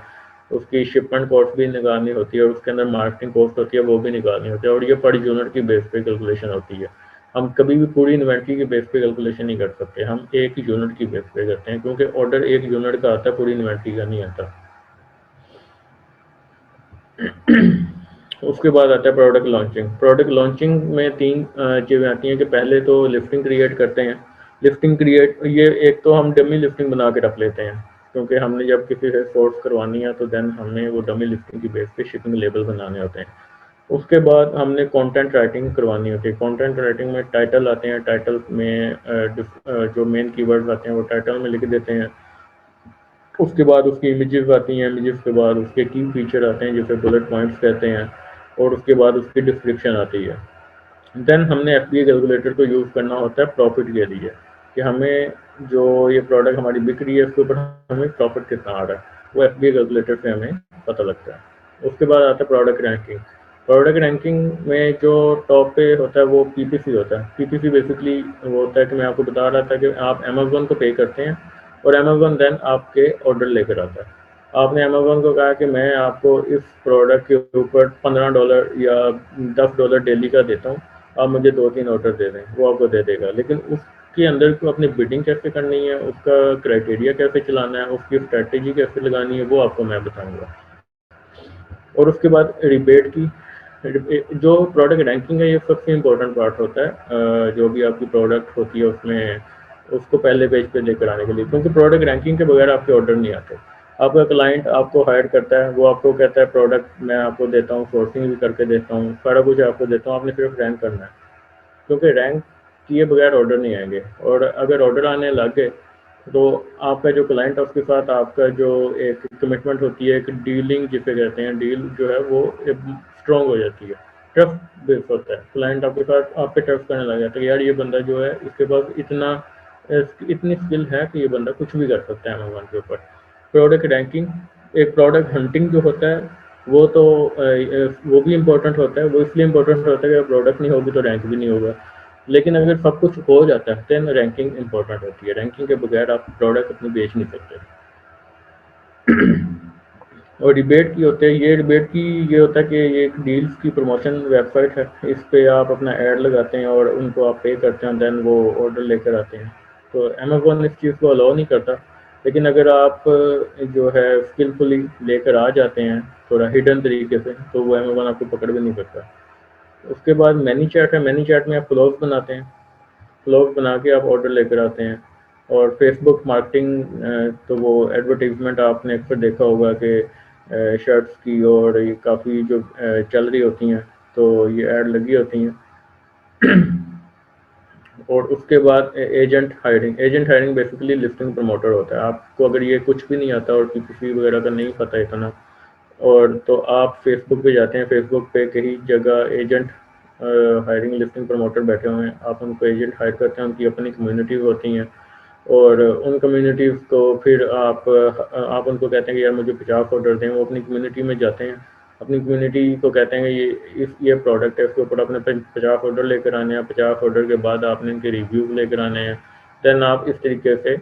उसकी शिपमेंट कॉस्ट भी निकालनी होती है, और उसके अंदर मार्केटिंग कॉस्ट होती है वो भी निकालनी होती है। और ये पर यूनिट की बेस पे कैलकुलेशन होती है। हम कभी भी पूरी इन्वेंट्री की बेस पे कैलकुलेशन नहीं कर सकते, हम एक यूनिट की बेस पे करते हैं क्योंकि ऑर्डर एक यूनिट का आता है, पूरी इन्वेंट्री का नहीं आता। उसके बाद आता है प्रोडक्ट लॉन्चिंग। प्रोडक्ट लॉन्चिंग में तीन चीज़ें आती हैं कि पहले तो लिस्टिंग क्रिएट करते हैं। लिस्टिंग क्रिएट, ये एक तो हम डमी लिस्टिंग बना के रख लेते हैं क्योंकि हमने जब किसी से सोर्स करवानी है तो देन हमें वो डमी लिस्टिंग की बेस पे शिपिंग लेबल बनाने होते हैं। उसके बाद हमने कंटेंट राइटिंग करवानी होती है। कंटेंट राइटिंग में टाइटल आते हैं, टाइटल में जो मेन कीवर्ड्स आते हैं वो टाइटल में लिख देते हैं। उसके बाद उसकी इमेजेस आती हैं, इमेजेस के बाद उसके की फीचर आते हैं जिसे बुलेट पॉइंट्स कहते हैं, और उसके बाद उसकी डिस्क्रिप्शन आती है। देन हमने FBA कैलकुलेटर को यूज़ करना होता है प्रॉफिट के लिए कि हमें जो ये प्रोडक्ट हमारी बिक रही है उसके ऊपर हमें प्रॉफिट कितना आ रहा है, वो FBA कैलकुलेटर से हमें पता लगता है। उसके बाद आता है प्रोडक्ट रैंकिंग। प्रोडक्ट रैंकिंग में जो टॉप पे होता है वो PPC होता है। PPC बेसिकली वो होता है कि मैं आपको बता रहा था कि आप अमेज़न को पे करते हैं और अमेज़न देन आपके ऑर्डर लेकर आता है। आपने अमेज़न को कहा कि मैं आपको इस प्रोडक्ट के ऊपर $15 या $10 डेली का देता हूँ, आप मुझे 2-3 ऑर्डर दे दें, वो आपको दे देगा। लेकिन उसके अंदर को अपनी बिडिंग कैसे करनी है, उसका क्राइटेरिया कैसे चलाना है, उसकी स्ट्रेटेजी कैसे लगानी है, वो आपको मैं बताऊंगा। और उसके बाद रिबेट की जो प्रोडक्ट रैंकिंग है ये सबसे इम्पोर्टेंट पार्ट होता है जो भी आपकी प्रोडक्ट होती है उसमें उसको पहले पेज पे लेकर आने के लिए, क्योंकि प्रोडक्ट रैंकिंग के बगैर आपके ऑर्डर नहीं आते। आपका क्लाइंट आपको हायर करता है, वो आपको कहता है प्रोडक्ट मैं आपको देता हूँ, सोर्सिंग भी करके देता हूँ, सारा कुछ आपको देता हूँ, आपने सिर्फ रैंक करना है, क्योंकि रैंक किए बगैर ऑर्डर नहीं आएंगे। और अगर ऑर्डर आने लग गए तो आपका जो क्लाइंट है उसके साथ आपका जो एक कमिटमेंट होती है, एक डीलिंग जिसे कहते हैं, डील जो है वो स्ट्रॉन्ग हो जाती है, ट्रस्ट बेस होता है। क्लाइंट आपके साथ आप पे ट्रस्ट करने लग जाता है कि यार ये बंदा जो है इसके पास इतनी स्किल है कि ये बंदा कुछ भी कर सकता है अमेज़न के ऊपर। प्रोडक्ट रैंकिंग, एक प्रोडक्ट हंटिंग जो होता है वो तो वो भी इम्पोर्टेंट होता है। वो इसलिए इम्पोर्टेंट होता है कि प्रोडक्ट नहीं होगी तो रैंक भी नहीं होगा। लेकिन अगर सब कुछ हो जाता है देन रैंकिंग इंपॉर्टेंट होती है। रैंकिंग के बगैर आप प्रोडक्ट अपनी बेच नहीं सकते। और डिबेट की होते हैं, ये डिबेट की ये होता है कि ये एक डील्स की प्रमोशन वेबसाइट है, इस पे आप अपना ऐड लगाते हैं और उनको आप पे करते हैं, देन वो ऑर्डर लेकर आते हैं। तो अमेज़न इस चीज़ को अलाउ नहीं करता, लेकिन अगर आप जो है स्किलफुली लेकर आ जाते हैं थोड़ा हिडन तरीके से तो वो अमेज़न आपको पकड़ भी नहीं सकता। उसके बाद मैनी चैट है। मैनी चैट में आप फ्लॉग्स बनाते हैं, फ्लॉग बना के आप ऑर्डर लेकर आते हैं। और फेसबुक मार्केटिंग, तो वो एडवर्टीजमेंट आपने अक्सर देखा होगा कि शर्ट्स की और ये काफ़ी जो चल रही होती हैं तो ये ऐड लगी होती हैं। और उसके बाद agent hiring. Agent hiring basically listing promoter होता है। आपको अगर ये कुछ भी नहीं आता और PPC वगैरह का नहीं पता इतना, और तो आप फेसबुक पे जाते हैं, फेसबुक पे कहीं जगह एजेंट हायरिंग लिस्टिंग प्रमोटर बैठे हुए हैं, आप उनको एजेंट हायर करते हैं, उनकी अपनी कम्युनिटीज़ होती हैं, और उन कम्युनिटीज़ को फिर आप उनको कहते हैं कि यार मुझे 50 ऑर्डर दें। वो अपनी कम्युनिटी में जाते हैं अपनी कम्युनिटी को कहते हैं कि ये प्रोडक्ट है, इसके ऊपर अपने 50 ऑर्डर लेकर आने हैं, 50 ऑर्डर के बाद आपने इनके रिव्यूज़ लेकर आने हैं, देन आप इस तरीके से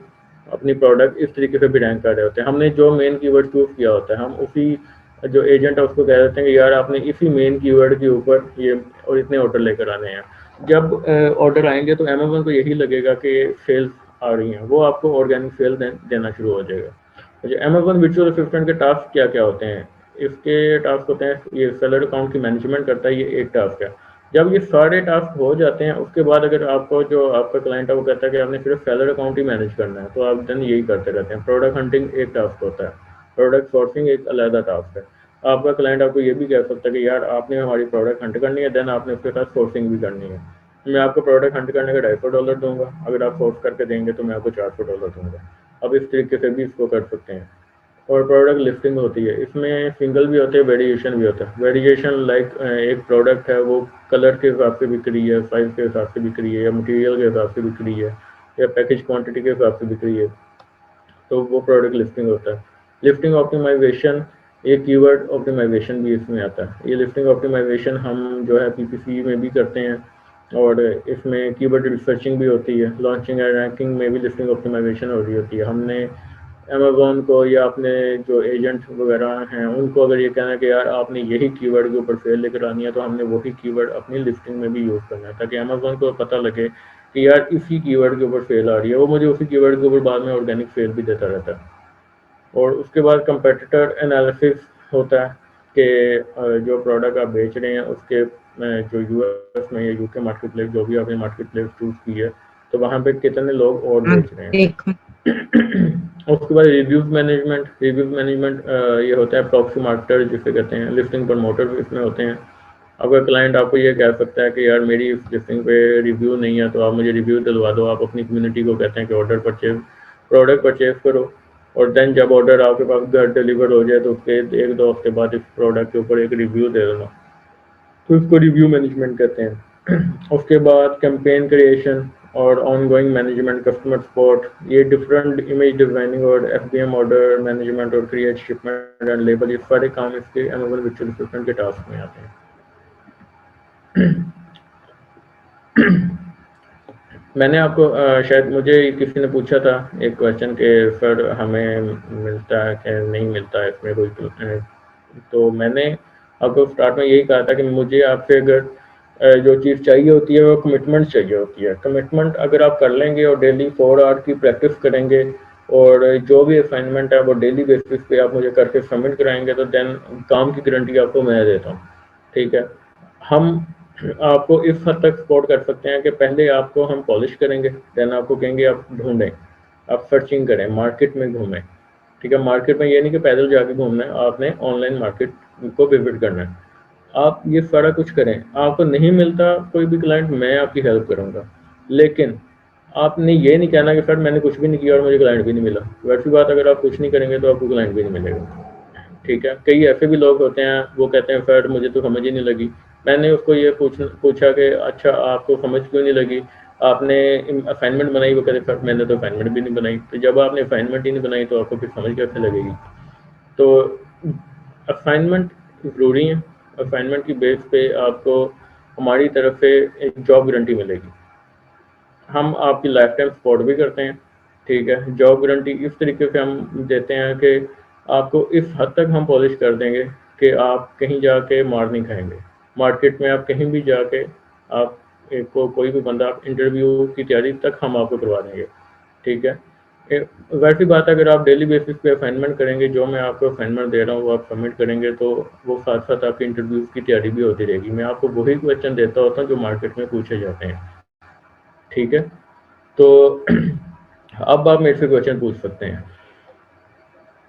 अपनी प्रोडक्ट इस तरीके से भी रैंक कर रहे होते हैं। हमने जो मेन कीवर्ड चूज़ किया होता है, हम उसी जो एजेंट है उसको कह देते हैं कि यार आपने इसी मेन कीवर्ड के ऊपर ये और इतने ऑर्डर लेकर आने हैं। जब ऑर्डर आएंगे तो अमेज़न को यही लगेगा कि सेल्स आ रही हैं, वो आपको ऑर्गेनिक सेल देना शुरू हो जाएगा। अमेज़न वर्चुअल असिस्टेंट के टास्क क्या क्या होते हैं? इसके टास्क होते हैं, ये सेलर अकाउंट की मैनेजमेंट करता है, ये एक टास्क है। जब ये सारे टास्क हो जाते हैं उसके बाद अगर आपको जो आपका क्लाइंट है वो कहता है कि आपने सिर्फ सेलर अकाउंट ही मैनेज करना है, तो आप देन यही करते रहते हैं। प्रोडक्ट हंटिंग एक टास्क होता है, प्रोडक्ट सोर्सिंग एक अलग टास्क है। आपका क्लाइंट आपको ये भी कह सकता है कि यार आपने हमारी प्रोडक्ट हंट करनी है, देन आपने उसके साथ सोर्सिंग भी करनी है। मैं आपको प्रोडक्ट हंट करने का $250 दूंगा, अगर आप सोर्स करके देंगे तो मैं आपको $400 दूंगा। अब इस तरीके से भी इसको कर सकते हैं। और प्रोडक्ट लिस्टिंग होती है, इसमें सिंगल भी होते हैं, वेरिएशन भी होता है। वेरिएशन लाइक एक प्रोडक्ट है वो कलर के हिसाब से बिक रही है, साइज के हिसाब से बिक रही है, या मटेरियल के हिसाब से बिक रही है, या पैकेज क्वांटिटी के हिसाब से बिक रही है, तो वो प्रोडक्ट लिस्टिंग होता है। लिस्टिंग ऑप्टिमाइजेशन, ये कीवर्ड ऑप्टिमाइजेशन भी इसमें आता है। ये लिस्टिंग ऑप्टिमाइजेशन हम जो है PPC में भी करते हैं, और इसमें कीवर्ड रिसर्चिंग भी होती है। लॉन्चिंग एंड रैंकिंग में भी लिस्टिंग ऑप्टिमाइजेशन हो रही होती है। हमने अमेज़न को या अपने जो एजेंट वगैरह हैं उनको अगर ये कहना है कि यार आपने यही कीवर्ड के ऊपर सेल लेकर आनी है, तो हमने वही कीवर्ड अपनी लिस्टिंग में भी यूज़ करना है, ताकि अमेज़न को पता लगे कि यार इसी कीवर्ड के ऊपर सेल आ रही है, वो मुझे उसी कीवर्ड के ऊपर बाद में ऑर्गेनिक सेल भी देता रहता है। और उसके बाद कंपेटिटर एनालिसिस होता है कि जो प्रोडक्ट आप बेच रहे हैं उसके जो US में या UK मार्केट प्लेस, जो भी आपने मार्केट प्लेस चूज़ की है, तो वहाँ पे कितने लोग और बेच रहे हैं। उसके बाद रिव्यूज़ मैनेजमेंट ये होता है प्रॉक्सी मार्केटर जिसे कहते हैं। लिस्टिंग प्रमोटर इसमें होते हैं। अगर क्लाइंट आपको ये कह सकता है कि यार मेरी इस लिस्टिंग पे रिव्यू नहीं है, तो आप मुझे रिव्यू दिलवा दो। आप अपनी कम्युनिटी को कहते हैं कि प्रोडक्ट परचेज करो, और देन जब ऑर्डर आपके पास घर डिलीवर हो जाए तो उसके 1-2 हफ्ते बाद इस प्रोडक्ट के ऊपर एक रिव्यू दे देना, तो इसको रिव्यू मैनेजमेंट कहते हैं। उसके बाद कैंपेन क्रिएशन और ऑनगोइंग मैनेजमेंट, कस्टमर सपोर्ट, ये डिफरेंट इमेज डिज़ाइनिंग और FBM ऑर्डर मैनेजमेंट और क्रिएट शिपमेंट एंड लेबल, ये सारे काम इसके अमेज़न वर्चुअल असिस्टेंट के टास्क में आते हैं। मैंने आपको शायद मुझे किसी ने पूछा था एक क्वेश्चन कि सर हमें मिलता है कि नहीं मिलता है इसमें कोई, तो मैंने आपको स्टार्ट में यही कहा था कि मुझे आपसे अगर जो चीज़ चाहिए होती है वो कमिटमेंट चाहिए होती है। कमिटमेंट अगर आप कर लेंगे और डेली 4 आवर्स की प्रैक्टिस करेंगे, और जो भी असाइनमेंट है वो डेली बेसिस पे आप मुझे करके सबमिट कराएंगे, तो देन काम की गारंटी आपको मैं देता हूँ। ठीक है, हम आपको इस हद तक सपोर्ट कर सकते हैं कि पहले आपको हम पॉलिश करेंगे, देन आपको कहेंगे आप ढूंढें, आप सर्चिंग करें, मार्केट में घूमें। ठीक है, मार्केट में ये नहीं कि पैदल जाके घूमना है, आपने ऑनलाइन मार्केट को विजिट करना है। आप ये सारा कुछ करें, आपको नहीं मिलता कोई भी क्लाइंट, मैं आपकी हेल्प करूँगा, लेकिन आपने ये नहीं कहना कि सर मैंने कुछ भी नहीं किया और मुझे क्लाइंट भी नहीं मिला। वैसी बात, अगर आप कुछ नहीं करेंगे तो आपको क्लाइंट भी नहीं मिलेगा। ठीक है, कई ऐसे भी लोग होते हैं वो कहते हैं सर मुझे तो समझ ही नहीं लगी। मैंने उसको ये पूछा कि अच्छा आपको समझ क्यों नहीं लगी, आपने असाइनमेंट बनाई? वो कहते सर मैंने तो असाइनमेंट भी नहीं बनाई। तो जब आपने असाइनमेंट ही नहीं बनाई तो आपको फिर समझ कैसे लगेगी? तो असाइनमेंट ज़रूरी है। असाइनमेंट की बेस पे आपको हमारी तरफ से एक जॉब गारंटी मिलेगी। हम आपकी लाइफ टाइम सपोर्ट भी करते हैं। ठीक है, जॉब गारंटी इस तरीके से हम देते हैं कि आपको इस हद तक हम पॉलिश कर देंगे कि आप कहीं जाके मार नहीं खाएंगे। मार्केट में आप कहीं भी जाके आप को कोई भी बंदा इंटरव्यू की तैयारी तक हम आपको करवा देंगे। ठीक है, वैसी बात अगर आप डेली बेसिस पे असाइनमेंट करेंगे, जो मैं आपको असाइनमेंट दे रहा हूँ वो आप सबमिट करेंगे, तो वो साथ साथ आपकी इंटरव्यूज़ की तैयारी भी होती रहेगी। मैं आपको वही क्वेश्चन देता होता हूँ जो मार्केट में पूछे जाते हैं। ठीक है, तो अब आप मेरे से क्वेश्चन पूछ सकते हैं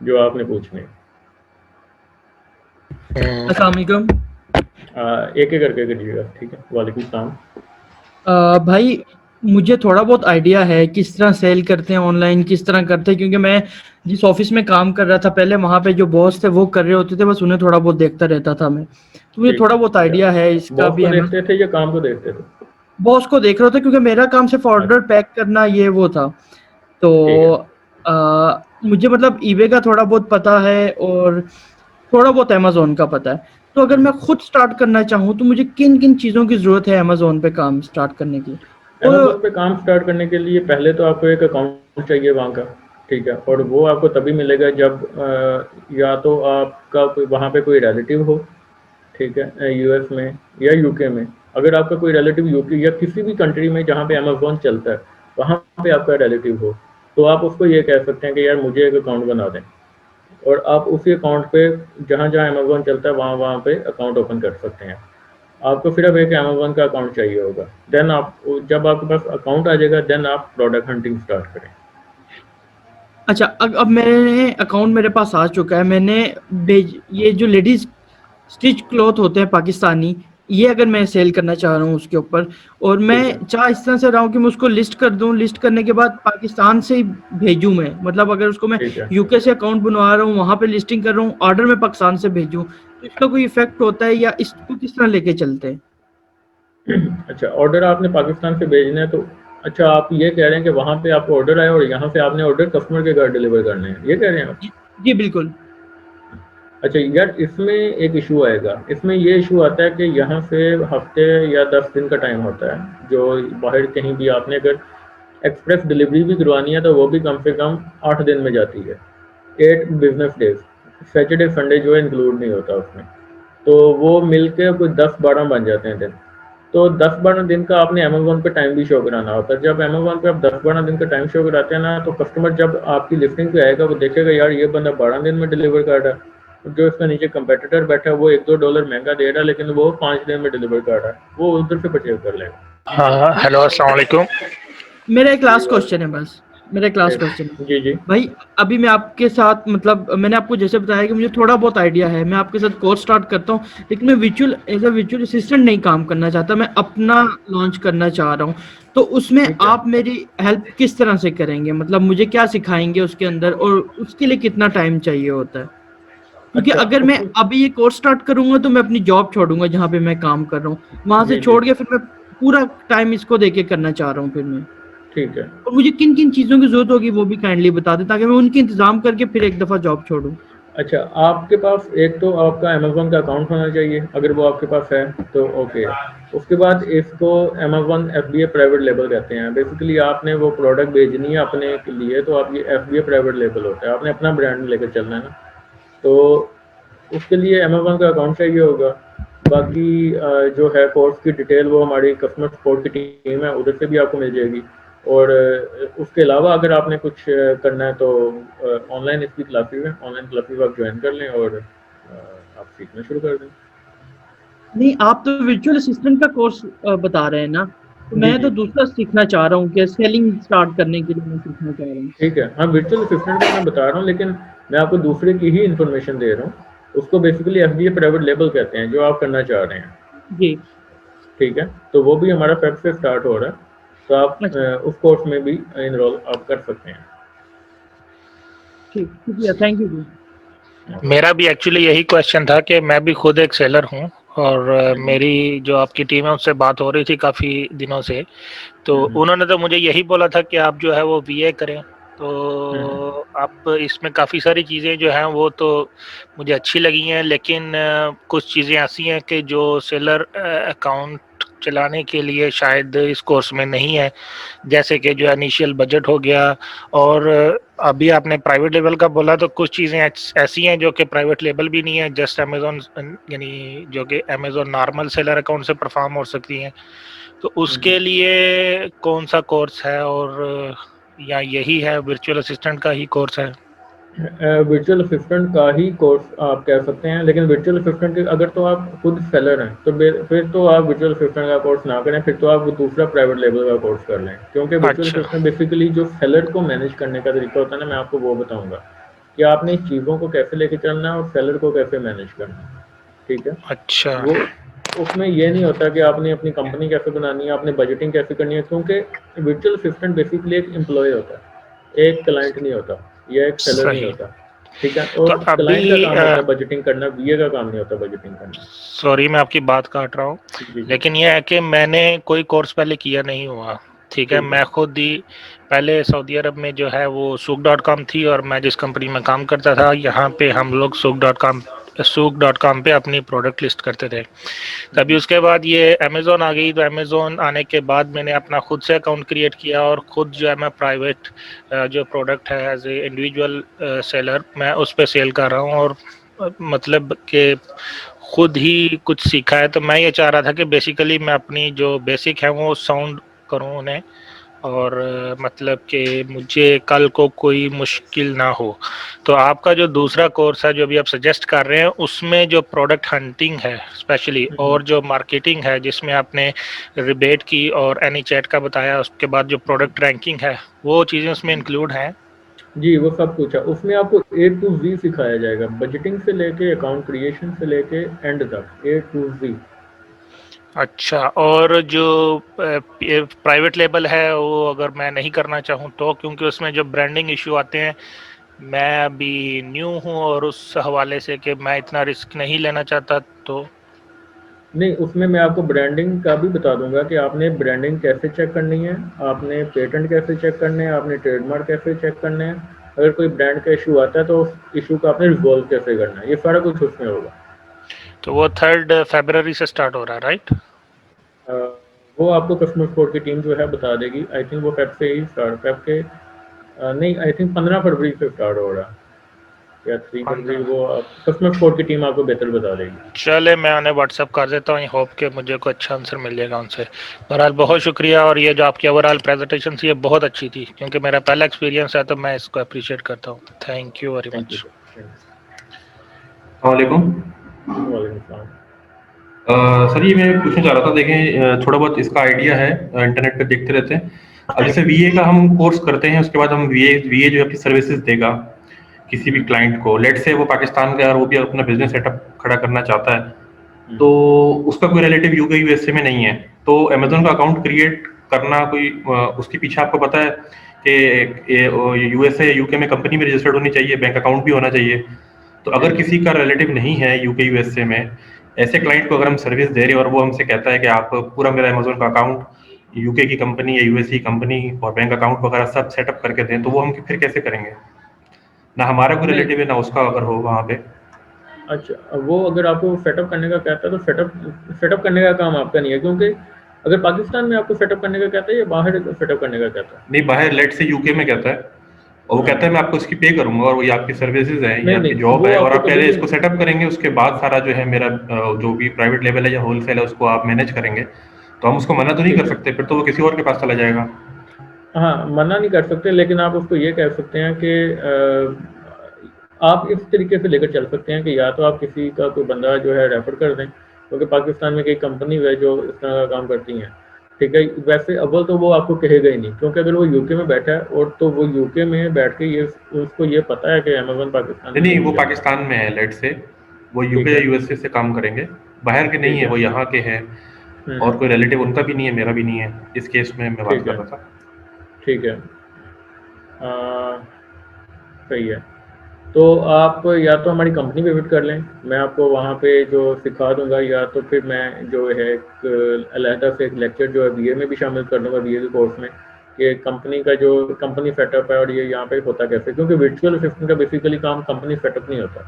जो आपने पूछने। अस्सलाम वालेकुम। एक एक करके करिएगा। ठीक है, वालेकुम सलाम। भाई मुझे थोड़ा बहुत आइडिया है किस तरह सेल करते हैं ऑनलाइन, किस तरह करते हैं, क्योंकि मैं जिस ऑफिस में काम कर रहा था पहले, वहाँ पे जो बॉस थे वो कर रहे होते थे, बस उन्हें थोड़ा बहुत देखता रहता था मैं, तो मुझे थोड़ा बहुत आइडिया है इसका बॉस भी। को देखते थे या काम को देखते थे? बॉस को देख रहा था, क्योंकि मेरा काम सिर्फ ऑर्डर पैक करना ये वो था। तो मुझे मतलब ईबे का थोड़ा बहुत पता है और थोड़ा बहुत अमेज़न का पता है। तो अगर मैं खुद स्टार्ट करना चाहूँ तो मुझे किन किन चीज़ों की ज़रूरत है अमेजोन पे काम स्टार्ट करने की? अमेजोन और पे काम स्टार्ट करने के लिए पहले तो आपको एक अकाउंट चाहिए वहाँ का, ठीक है, और वो आपको तभी मिलेगा जब या तो आपका कोई वहाँ पे कोई रिलेटिव हो, ठीक है, यूएस में या यूके में। अगर आपका कोई रिलेटिव यूके या किसी भी कंट्री में जहाँ पे अमेजोन चलता है वहाँ पे आपका रिलेटिव हो, तो आप उसको ये कह सकते हैं कि यार मुझे एक अकाउंट बना दें, और आप उसी अकाउंट पे जहाँ जहाँ अमेजोन चलता है वहाँ वहाँ पे अकाउंट ओपन कर सकते हैं। आपको सिर्फ एक अमेजोन का अकाउंट चाहिए होगा। देन आप जब आपके पास अकाउंट आ जाएगा देन आप प्रोडक्ट हंटिंग स्टार्ट करें। अच्छा, अब मैंने अकाउंट मेरे पास आ चुका है, मैंने ये जो लेडीज स्टिच क्लॉथ होते हैं पाकिस्तानी, ये अगर मैं सेल करना चाह रहा हूँ उसके ऊपर, और मैं चाह इस तरह से रहा हूँ कि मैं उसको लिस्ट कर दूँ, लिस्ट करने के बाद पाकिस्तान से ही भेजूँ मैं, मतलब अगर उसको मैं यूके से अकाउंट बनवा रहा हूँ, वहाँ पे लिस्टिंग कर रहा हूँ, ऑर्डर में पाकिस्तान से भेजूँ, तो इसका कोई इफेक्ट होता है या इसको किस तरह लेके चलते हैं? अच्छा, ऑर्डर आपने पाकिस्तान से भेजना है तो अच्छा, आप ये कह रहे हैं कि वहाँ पे आपको ऑर्डर आया और यहाँ से आपने ऑर्डर कस्टमर के घर डिलीवर करने हैं, ये कह रहे हैं आप? जी बिल्कुल। अच्छा यार, इसमें एक इशू आएगा। इसमें ये इशू आता है कि यहाँ से हफ्ते या 10 दिन का टाइम होता है, जो बाहर कहीं भी आपने अगर एक्सप्रेस डिलीवरी भी करवानी है तो वो भी कम से कम 8 दिन में जाती है, 8 बिजनेस डेज। सैटरडे संडे जो है इंक्लूड नहीं होता उसमें, तो वो मिलके कुछ 10-12 बन जाते हैं दिन। तो 10-12 दिन का आपने अमेजोन पे टाइम भी शो कराना होता है। जब अमेजोन पे आप 10-12 दिन का टाइम शो कराते हैं ना, तो कस्टमर जब आपकी लिस्टिंग पे आएगा वो देखेगा यार ये बंदा 12 दिन में डिलीवर कर रहा है, जो इसका नीचे कंपेटिटर बैठा है वो $1-2 महंगा दे रहा है लेकिन वो 5 दिन में डिलीवर कर रहा है, वो उधर से परचेज कर लेगा। हाँ, हेलो, अस्सलाम वालेकुम। मेरा एक लास्ट क्वेश्चन है, बस मेरा एक लास्ट क्वेश्चन है जी जी भाई। अभी मैं आपके साथ, मतलब मैंने आपको जैसे बताया कि मुझे थोड़ा बहुत आइडिया है, मैं आपके साथ कोर्स स्टार्ट करता हूँ, लेकिन मैं एज अ विजुअल असिस्टेंट नहीं काम करना चाहता, मैं अपना लॉन्च करना चाह रहा हूँ। तो उसमें आप मेरी हेल्प किस तरह से करेंगे, मतलब मुझे क्या सिखाएंगे उसके अंदर, और उसके लिए कितना टाइम चाहिए होता है? क्योंकि अगर मैं अभी ये कोर्स स्टार्ट करूंगा तो मैं अपनी जॉब छोड़ूंगा जहाँ पे मैं काम कर रहा हूँ, वहां से छोड़ के फिर मैं पूरा टाइम इसको देके करना चाह रहा हूँ फिर मैं। ठीक है। और मुझे किन किन चीज़ों की ज़रूरत होगी वो भी काइंडली बता दें, ताकि मैं उनके इंतज़ाम करके फिर एक दफ़ा जॉब छोड़ूं। अच्छा, आपके पास एक तो आपका अमेज़न का अकाउंट होना चाहिए, अगर वो आपके पास है तो ओके। उसके बाद इसको अमेज़न FBA प्राइवेट लेबल कहते हैं। बेसिकली आपने वो प्रोडक्ट भेजनी है अपने के लिए, तो आप ये FBA प्राइवेट लेबल होता है, आपने अपना ब्रांड लेकर चलना है ना, तो उसके लिए अमेज़न का अकाउंट चाहिए होगा। बाकी जो है कोर्स की डिटेल वो हमारी कस्टमर सपोर्ट की टीम है, उधर से भी आपको मिल जाएगी। और उसके अलावा अगर आपने कुछ करना है तो ऑनलाइन इसकी क्लासेस हैं, ऑनलाइन क्लासेस आप ज्वाइन कर लें और आप सीखना शुरू कर दें। नहीं, आप तो वर्चुअल असिस्टेंट का कोर्स बता रहे हैं ना, तो मैं तो दूसरा सीखना चाह रहा हूँ कि सेलिंग स्टार्ट करने के लिए मैं सीखना चाह रहा हूँ। ठीक है, हाँ, वर्चुअल असिस्टेंट का मैं बता रहा हूँ, लेकिन मैं आपको दूसरे की ही इन्फॉर्मेशन दे रहा हूँ। उसको बेसिकली FBA प्राइवेट लेबल कहते हैं, जो आप करना चाह रहे हैं। जी ठीक है, तो वो भी हमारा फेब से स्टार्ट हो रहा है, तो आप उस कोर्स में भी इनरोल आप कर सकते हैं। ठीक, शुक्रिया, थैंक यू जी। मेरा भी एक्चुअली यही क्वेश्चन था कि मैं भी खुद एक सेलर हूँ, और मेरी जो आपकी टीम है उससे बात हो रही थी काफ़ी दिनों से, तो उन्होंने तो मुझे यही बोला था कि आप जो है वो VA करें। तो आप इसमें काफ़ी सारी चीज़ें जो हैं वो तो मुझे अच्छी लगी हैं, लेकिन कुछ चीज़ें ऐसी हैं कि जो सेलर अकाउंट चलाने के लिए शायद इस कोर्स में नहीं है, जैसे कि जो इनिशियल बजट हो गया, और अभी आपने प्राइवेट लेवल का बोला, तो कुछ चीज़ें ऐसी हैं जो कि प्राइवेट लेवल भी नहीं है, जस्ट अमेजोन, यानी जो कि अमेजोन नॉर्मल सेलर अकाउंट से परफॉर्म हो सकती हैं। तो उसके लिए कौन सा कोर्स है, और या यही है वर्चुअल असिस्टेंट का ही कोर्स है? वर्चुअल असिस्टेंट का ही कोर्स आप कह सकते हैं, लेकिन वर्चुअल असिस्टेंट के अगर तो आप खुद सेलर हैं तो फिर तो आप वर्चुअल असिस्टेंट का कोर्स ना करें, फिर तो आप दूसरा प्राइवेट लेवल का कोर्स कर लें। क्योंकि वर्चुअल असिस्टेंट बेसिकली जो सेलर को मैनेज करने का तरीका होता है ना, मैं आपको वो बताऊंगा कि आपने चीज़ों को कैसे लेके चलना है और सेलर को कैसे मैनेज करना है। ठीक है, अच्छा, वो उसमें ये नहीं होता कि आपने अपनी कंपनी कैसे बनानी है, आपने बजटिंग कैसे करनी है, क्योंकि वर्चुअल असिस्टेंट बेसिकली एक एम्प्लॉय होता है, एक क्लाइंट नहीं होता, या एक सेलर नहीं होता। ठीक है, और तो क्लाइंट का काम होता है बजटिंग करना, VA का काम नहीं होता बजटिंग करना। सॉरी मैं आपकी बात काट रहा हूँ, लेकिन यह है कि मैंने कोई कोर्स पहले किया नहीं हुआ। ठीक है, मैं खुद ही पहले सऊदी अरब में जो है वो Souq.com थी, और मैं जिस कंपनी में काम करता था यहाँ पे हम लोग Souq.com souk.com पे अपनी प्रोडक्ट लिस्ट करते थे। तभी उसके बाद ये अमेज़ोन आ गई, तो अमेज़ोन आने के बाद मैंने अपना खुद से अकाउंट क्रिएट किया और खुद जो है मैं प्राइवेट जो प्रोडक्ट है एज ए इंडिविजुअल सेलर मैं उस पर सेल कर रहा हूँ। और मतलब कि खुद ही कुछ सीखा है, तो मैं ये चाह रहा था कि बेसिकली मैं अपनी जो बेसिक है वो साउंड करूँ उन्हें, और मतलब कि मुझे कल को कोई मुश्किल ना हो। तो आपका जो दूसरा कोर्स है जो भी आप सजेस्ट कर रहे हैं, उसमें जो प्रोडक्ट हंटिंग है स्पेशली और जो मार्केटिंग है जिसमें आपने रिबेट की और एनी चैट का बताया, उसके बाद जो प्रोडक्ट रैंकिंग है वो चीज़ें उसमें इंक्लूड हैं? जी, वो सब कुछ है। उसमें आपको A to Z सिखाया जाएगा, बजटिंग से लेके अकाउंट क्रिएशन से लेके एंड तक A to Z। अच्छा, और जो प्राइवेट लेबल है वो अगर मैं नहीं करना चाहूँ तो, क्योंकि उसमें जो ब्रांडिंग इशू आते हैं, मैं अभी न्यू हूँ और उस हवाले से कि मैं इतना रिस्क नहीं लेना चाहता, तो नहीं, उसमें मैं आपको ब्रांडिंग का भी बता दूंगा कि आपने ब्रांडिंग कैसे चेक करनी है, आपने पेटेंट कैसे चेक करने हैं, आपने ट्रेडमार्क कैसे चेक करने हैं, अगर कोई ब्रांड का इशू आता है तो उस इशू को आपने रिजॉल्व कैसे करना है, ये सारा कुछ उसमें होगा। तो वो 3 फरवरी से स्टार्ट हो रहा है, राइट? वो आपको कस्टमर सपोर्ट की टीम जो है बता देगी। आई थिंक वो फेब से ही स्टार्ट, फेब के नहीं, आई थिंक 15 फरवरी से स्टार्ट हो रहा है या 3 फरवरी, वो कस्टमर सपोर्ट की टीम आपको बेहतर बता देगी। चले, मैं उन्हें व्हाट्सअप कर देता हूँ, होप के मुझे कोई अच्छा आंसर मिल जाएगा उनसे। बहरहाल बहुत शुक्रिया, और ये जो आपकी ओवरऑल प्रेजेंटेशन थी ये बहुत अच्छी थी, क्योंकि मेरा पहला एक्सपीरियंस है, तो मैं इसको अप्रिशिएट करता हूँ। Thank you very much. वालेकुम वालेकुम। सर, ये मैं पूछना चाह रहा था, देखें थोड़ा बहुत इसका आइडिया है, इंटरनेट पे देखते रहते हैं। अब जैसे वीए का हम कोर्स करते हैं, उसके बाद हम वीए जो है अपनी सर्विसेज देगा किसी भी क्लाइंट को, लेट से वो पाकिस्तान का और वो भी अपना बिजनेस सेटअप खड़ा करना चाहता है, तो उसका कोई रिलेटिव यूके यूएसए में नहीं है, तो अमेजोन का अकाउंट क्रिएट करना कोई उसके पीछे आपको पता है कि यूएसए यूके में कंपनी भी रजिस्टर्ड होनी चाहिए, बैंक अकाउंट भी होना चाहिए। तो अगर किसी का रिलेटिव नहीं है यूके यूएसए में, ऐसे क्लाइंट को अगर हम सर्विस दे रहे हैं और वो हमसे कहता है कि आप पूरा मेरा अमेजोन का अकाउंट यूके की कंपनी या यूएसए की कंपनी और बैंक अकाउंट वगैरह सब सेटअप करके दें, तो वो हम फिर कैसे करेंगे? ना हमारा कोई रिलेटिव है ना उसका अगर हो वहाँ पे। अच्छा, वो अगर आपको सेटअप करने का कहता है तो सेटअप करने का काम आपका नहीं है, क्योंकि अगर पाकिस्तान में आपको सेटअप करने का कहता है या बाहर सेटअप करने का कहता है? नहीं, बाहर लेट से यूके में कहता है, और वो कहता है मैं आपको इसकी पे करूंगा और ये आपकी सर्विसेज है, ये आपकी जॉब है, और आप पहले इसको सेटअप करेंगे, उसके बाद सारा जो है मेरा जो भी प्राइवेट लेवल है या होलसेल है उसको आप मैनेज करेंगे, तो हम उसको मना तो नहीं कर सकते, फिर तो वो किसी और के पास चला जाएगा। हाँ, मना नहीं कर सकते, लेकिन आप उसको ये कह सकते हैं कि आप इस तरीके से लेकर चल सकते हैं कि या तो आप किसी का कोई बंदा जो है रेफर कर दें, क्योंकि पाकिस्तान में कई कंपनी है जो इस तरह का काम करती हैं, ठीक है। वैसे अव्वल तो वो आपको कहेगा ही नहीं, क्योंकि अगर वो यूके में बैठा है और तो वो यूके में बैठ के ये उसको ये पता है कि अमेज़न पाकिस्तान नहीं, वो पाकिस्तान में है लेट से, वो यूके या यूएसए से काम करेंगे, बाहर के नहीं है, वो यहाँ के हैं, और कोई रिलेटिव उनका भी नहीं है, मेरा भी नहीं है, इस केस में मैं बात कर रहा था। ठीक है, सही है। तो आप या तो हमारी कंपनी विजिट कर लें, मैं आपको वहाँ पे जो सिखा दूंगा, या तो फिर मैं जो है एक अलहदा से एक लेक्चर जो है बीए में भी शामिल कर दूंगा, बीए के कोर्स में, कि कंपनी का जो कंपनी सेटअप है और ये यहाँ पे होता कैसे, क्योंकि वर्चुअल असिस्टेंट का बेसिकली काम कंपनी सेटअप नहीं होता।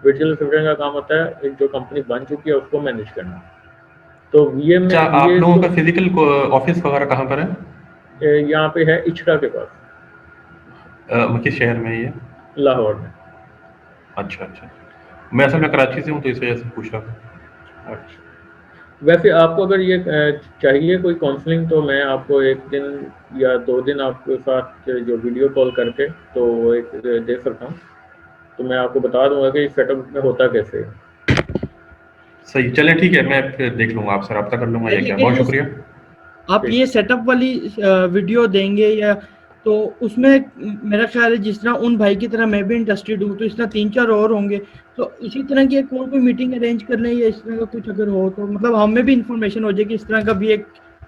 वर्चुअल असिस्टेंट का काम होता है जो कंपनी बन चुकी है उसको मैनेज करना। तो बीए में आप लोगों का फिजिकल ऑफिस वगैरह कहाँ पर है? यहाँ पे है इचरा के पास। किस शहर में है ये? लाहौर में। अच्छा, मैं असल में कराची से हूँ, तो इस वजह से पूछ रहा था। अच्छा, वैसे आपको अगर ये चाहिए कोई काउंसलिंग, तो मैं आपको एक दिन या 2 दिन आपके साथ जो वीडियो कॉल करके तो एक दे सकता हूँ, तो मैं आपको बता दूंगा कि सेटअप में होता कैसे है। सही, चले ठीक है, मैं फिर देख लूँगा, आपसे रब्ता कर लूँगा। ये क्या, बहुत शुक्रिया। आप ये सेटअप वाली वीडियो देंगे या तो उसमें मेरा ख्याल है जिस तरह उन भाई की तरह मैं भी इंटरेस्टेड हूँ, तो इस तरह 3-4 और होंगे, तो इसी तरह की एक और कोई मीटिंग अरेंज कर लें या इस तरह का कुछ अगर हो तो मतलब हमें भी इंफॉर्मेशन हो जाए कि इस तरह का भी एक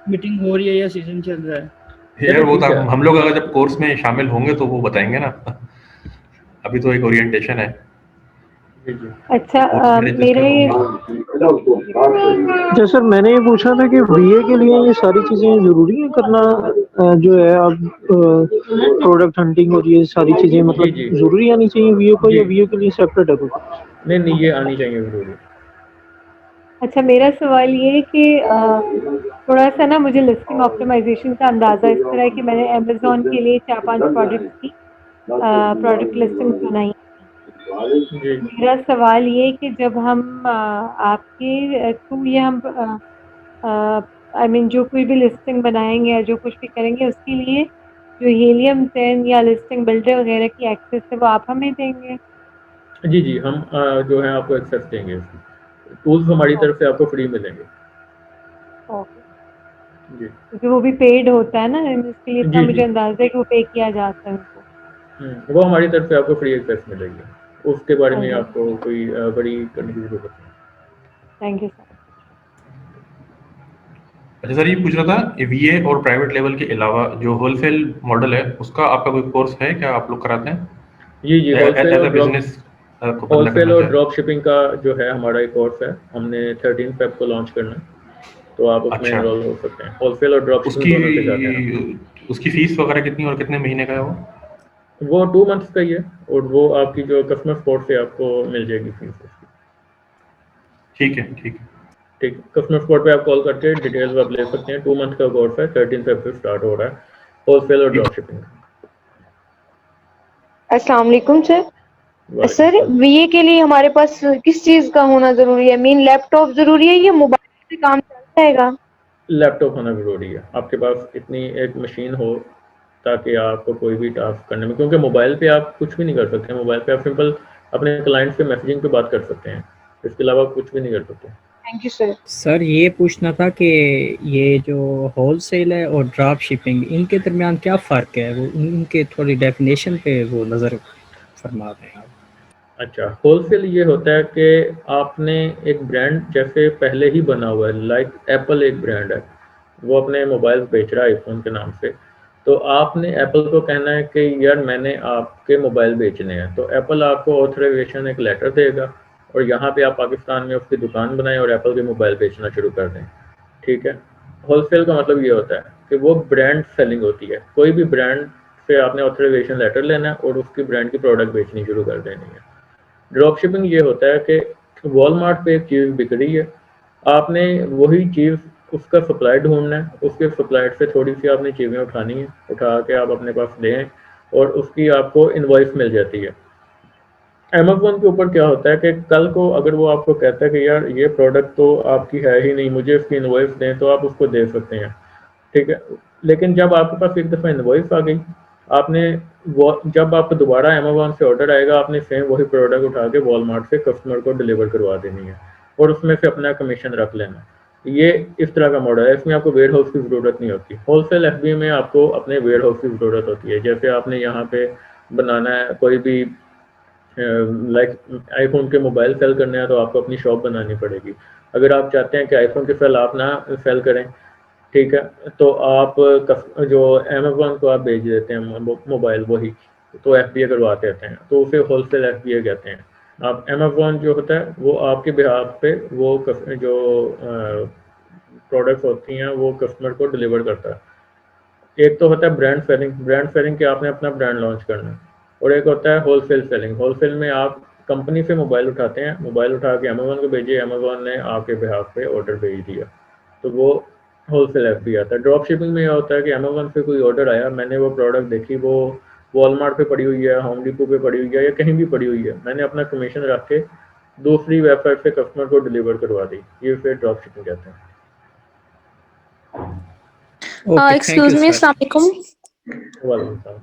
मीटिंग हो रही है या सीजन चल रहा है। यार वो तो हम लोग अगर जब कोर्स में शामिल होंगे तो वो बताएंगे ना, अभी तो एक ओरिएंटेशन है। अच्छा, मेरे जो सर मैंने ये पूछा था कि बीए के लिए ये सारी चीजें जरूरी है करना, जो है अब प्रोडक्ट हंटिंग और ये सारी चीजें मतलब जरूरी आनी चाहिए बीए को, या बीए के लिए सेपरेट है कुछ? नहीं नहीं, ये आनी चाहिए ज़रूरी। अच्छा, मेरा सवाल ये है कि थोड़ा सा ना मुझे लिस्टिंग ऑप्टिमाइजेशन का अंदाज़ा इस तरह है कि मैंने अमेज़न के लिए 4-5 प्रोडक्ट्स की प्रोडक्ट लिस्टिंग्स बनाई। जी। मेरा सवाल ये है कि जब हम आपके थ्रू ये हम आई मीन जो कोई भी लिस्टिंग बनाएँगे या जो कुछ भी करेंगे उसके लिए जो हीलियम 10 या लिस्टिंग बिल्डर वगैरह की एक्सेस है वो आप हमें देंगे? जी, जी, हम जो है आपको एक्सेस देंगे इसकी। टूल्स हमारी तरफ से आपको फ्री मिलेंगे। ओके। जी। क्योंकि वो भी पेड होता है ना, इसके लिए इतना जी, मुझे जी। अंदाज़ा है कि वो पे किया जाता है उनको। वो हमारी तरफ से आपको फ्री एक्सेस मिलेगी। उसके बारे में ऑलराइट, आपको कोई बड़ी करने की ज़रूरत नहीं। Thank you sir. अच्छा सर, ये पूछ रहा था वीए और प्राइवेट लेवल के अलावा जो होलसेल मॉडल है उसका आपका कोई कोर्स है क्या, आप लोग कराते हैं जी, जी, एज अ बिजनेस को बंदा होलसेल करना और चाहे? ड्रॉप शिपिंग का जो है हमारा एक कोर्स है, हमने 13 फ़ेब को लॉन्च करना है, तो आप उसमें अच्छा, एनरोल हो सकते हैं। होलसेल और ड्रॉप शिपिंग उसकी दोनों सिखाते हैं हम। उसकी फीस वगैरह कितनी और कितने महीने का है वो? वो 2 मंथ्स का ही है और वो आपकी जो कस्टमर सपोर्ट से आपको मिल जाएगी फीस उसकी। ठीक है, ठीक है। ठीक है, कस्टमर सपोर्ट पे आप कॉल करके डिटेल्स आप ले सकते हैं। 2 मंथ का कोर्स है, 13 फ़ेब से स्टार्ट हो रहा है, होलसेल और ठीक ड्रॉप है। शिपिंग। अस्सलाम वालेकुम सर। वालेकुम सर सलाम। बीए के लिए हमारे पास किस चीज का होना जरूरी है? मीन लैपटॉप जरूरी है या मोबाइल से काम चल जाएगा? लैपटॉप होना ज़रूरी है, आपके पास इतनी एक मशीन हो ताकि आपको कोई भी टास्क करने में, क्योंकि मोबाइल पे आप कुछ भी नहीं कर सकते। मोबाइल पे आप सिंपल अपने क्लाइंट से मैसेजिंग पे बात कर सकते हैं, इसके अलावा आप कुछ भी नहीं कर सकते। Thank you sir. सर ये पूछना था कि ये जो होलसेल है और ड्रॉप शिपिंग इनके दरमियान क्या फ़र्क है, वो इनके थोड़ी डेफिनेशन पे वो नज़र फरमा दें आप। अच्छा, होलसेल ये होता है कि आपने एक ब्रांड जैसे पहले ही बना हुआ है, लाइक एप्पल एक ब्रांड है, वो अपने मोबाइल बेच रहा है आईफोन के नाम से, तो आपने एप्पल को कहना है कि यार मैंने आपके मोबाइल बेचने हैं, तो एप्पल आपको ऑथराइजेशन एक लेटर देगा और यहाँ पे आप पाकिस्तान में उसकी दुकान बनाएं और एप्पल के मोबाइल बेचना शुरू कर दें। ठीक है, होलसेल का मतलब ये होता है कि वो ब्रांड सेलिंग होती है, कोई भी ब्रांड से आपने ऑथराइजेशन लेटर लेना है और उसकी ब्रांड की प्रोडक्ट बेचनी शुरू कर देनी है। ड्रॉप शिपिंग ये होता है कि वॉलमार्ट पे एक चीज़ बिक रही है, आपने वही चीज़ उसका सप्लाई ढूंढना है, उसके सप्लायर से थोड़ी सी आपने चीज़ें उठानी है, उठा के आप अपने पास लें और उसकी आपको इनवॉइस मिल जाती है। अमेज़न के ऊपर क्या होता है कि कल को अगर वो आपको कहता है कि यार ये प्रोडक्ट तो आपकी है ही नहीं, मुझे इसकी इनवॉइस दें, तो आप उसको दे सकते हैं। ठीक है, लेकिन जब आपके पास एक दफ़ा इनवॉइस आ गई, आपने वो जब आपको दोबारा अमेज़न से ऑर्डर आएगा, आपने सेम वही प्रोडक्ट उठा के वॉलमार्ट से कस्टमर को डिलीवर करवा देनी है और उसमें से अपना कमीशन रख लेना। ये इस तरह का मॉडल है, इसमें आपको वेयर हाउस की ज़रूरत नहीं होती। होलसेल एफबीए में आपको अपने वेयर हाउस की ज़रूरत होती है, जैसे आपने यहाँ पे बनाना है कोई भी लाइक आईफोन के मोबाइल सेल करने हैं, तो आपको अपनी शॉप बनानी पड़ेगी। अगर आप चाहते हैं कि आईफोन के सेल आप ना सेल करें, ठीक है, तो आप जो अमेज़न को आप भेज देते हैं मोबाइल वही, तो एफबीए करवा देते हैं, तो उसे होलसेल एफबीए कहते हैं। आप अमेज़न जो होता है वो आपके बिहाफ पे वो जो प्रोडक्ट्स होती हैं वो कस्टमर को डिलीवर करता है। एक तो होता है ब्रांड सेलिंग के आपने अपना ब्रांड लॉन्च करना है, और एक होता है होलसेल सेलिंग। होलसेल में आप कंपनी से मोबाइल उठाते हैं, मोबाइल उठा के अमेज़न को भेजिए, अमेज़न ने आपके बिहाफ पे ऑर्डर भेज दिया, तो वो होलसेल एफबी आता है। ड्रॉप शिपिंग में यह होता है कि अमेज़न से कोई ऑर्डर आया, मैंने वो प्रोडक्ट देखी, वो वॉलमार्ट पे पड़ी हुई है, होम डिपो पे पड़ी हुई है या कहीं भी पड़ी हुई है, मैंने अपना कमीशन रख के दूसरी वेबसाइट से कस्टमर को डिलीवर करवा दी, ये फिर ड्रॉप शिपिंग कहते हैं। Okay, thank excuse you me, sir. अस्सलाम वालेकुम। वालेकुम सलाम।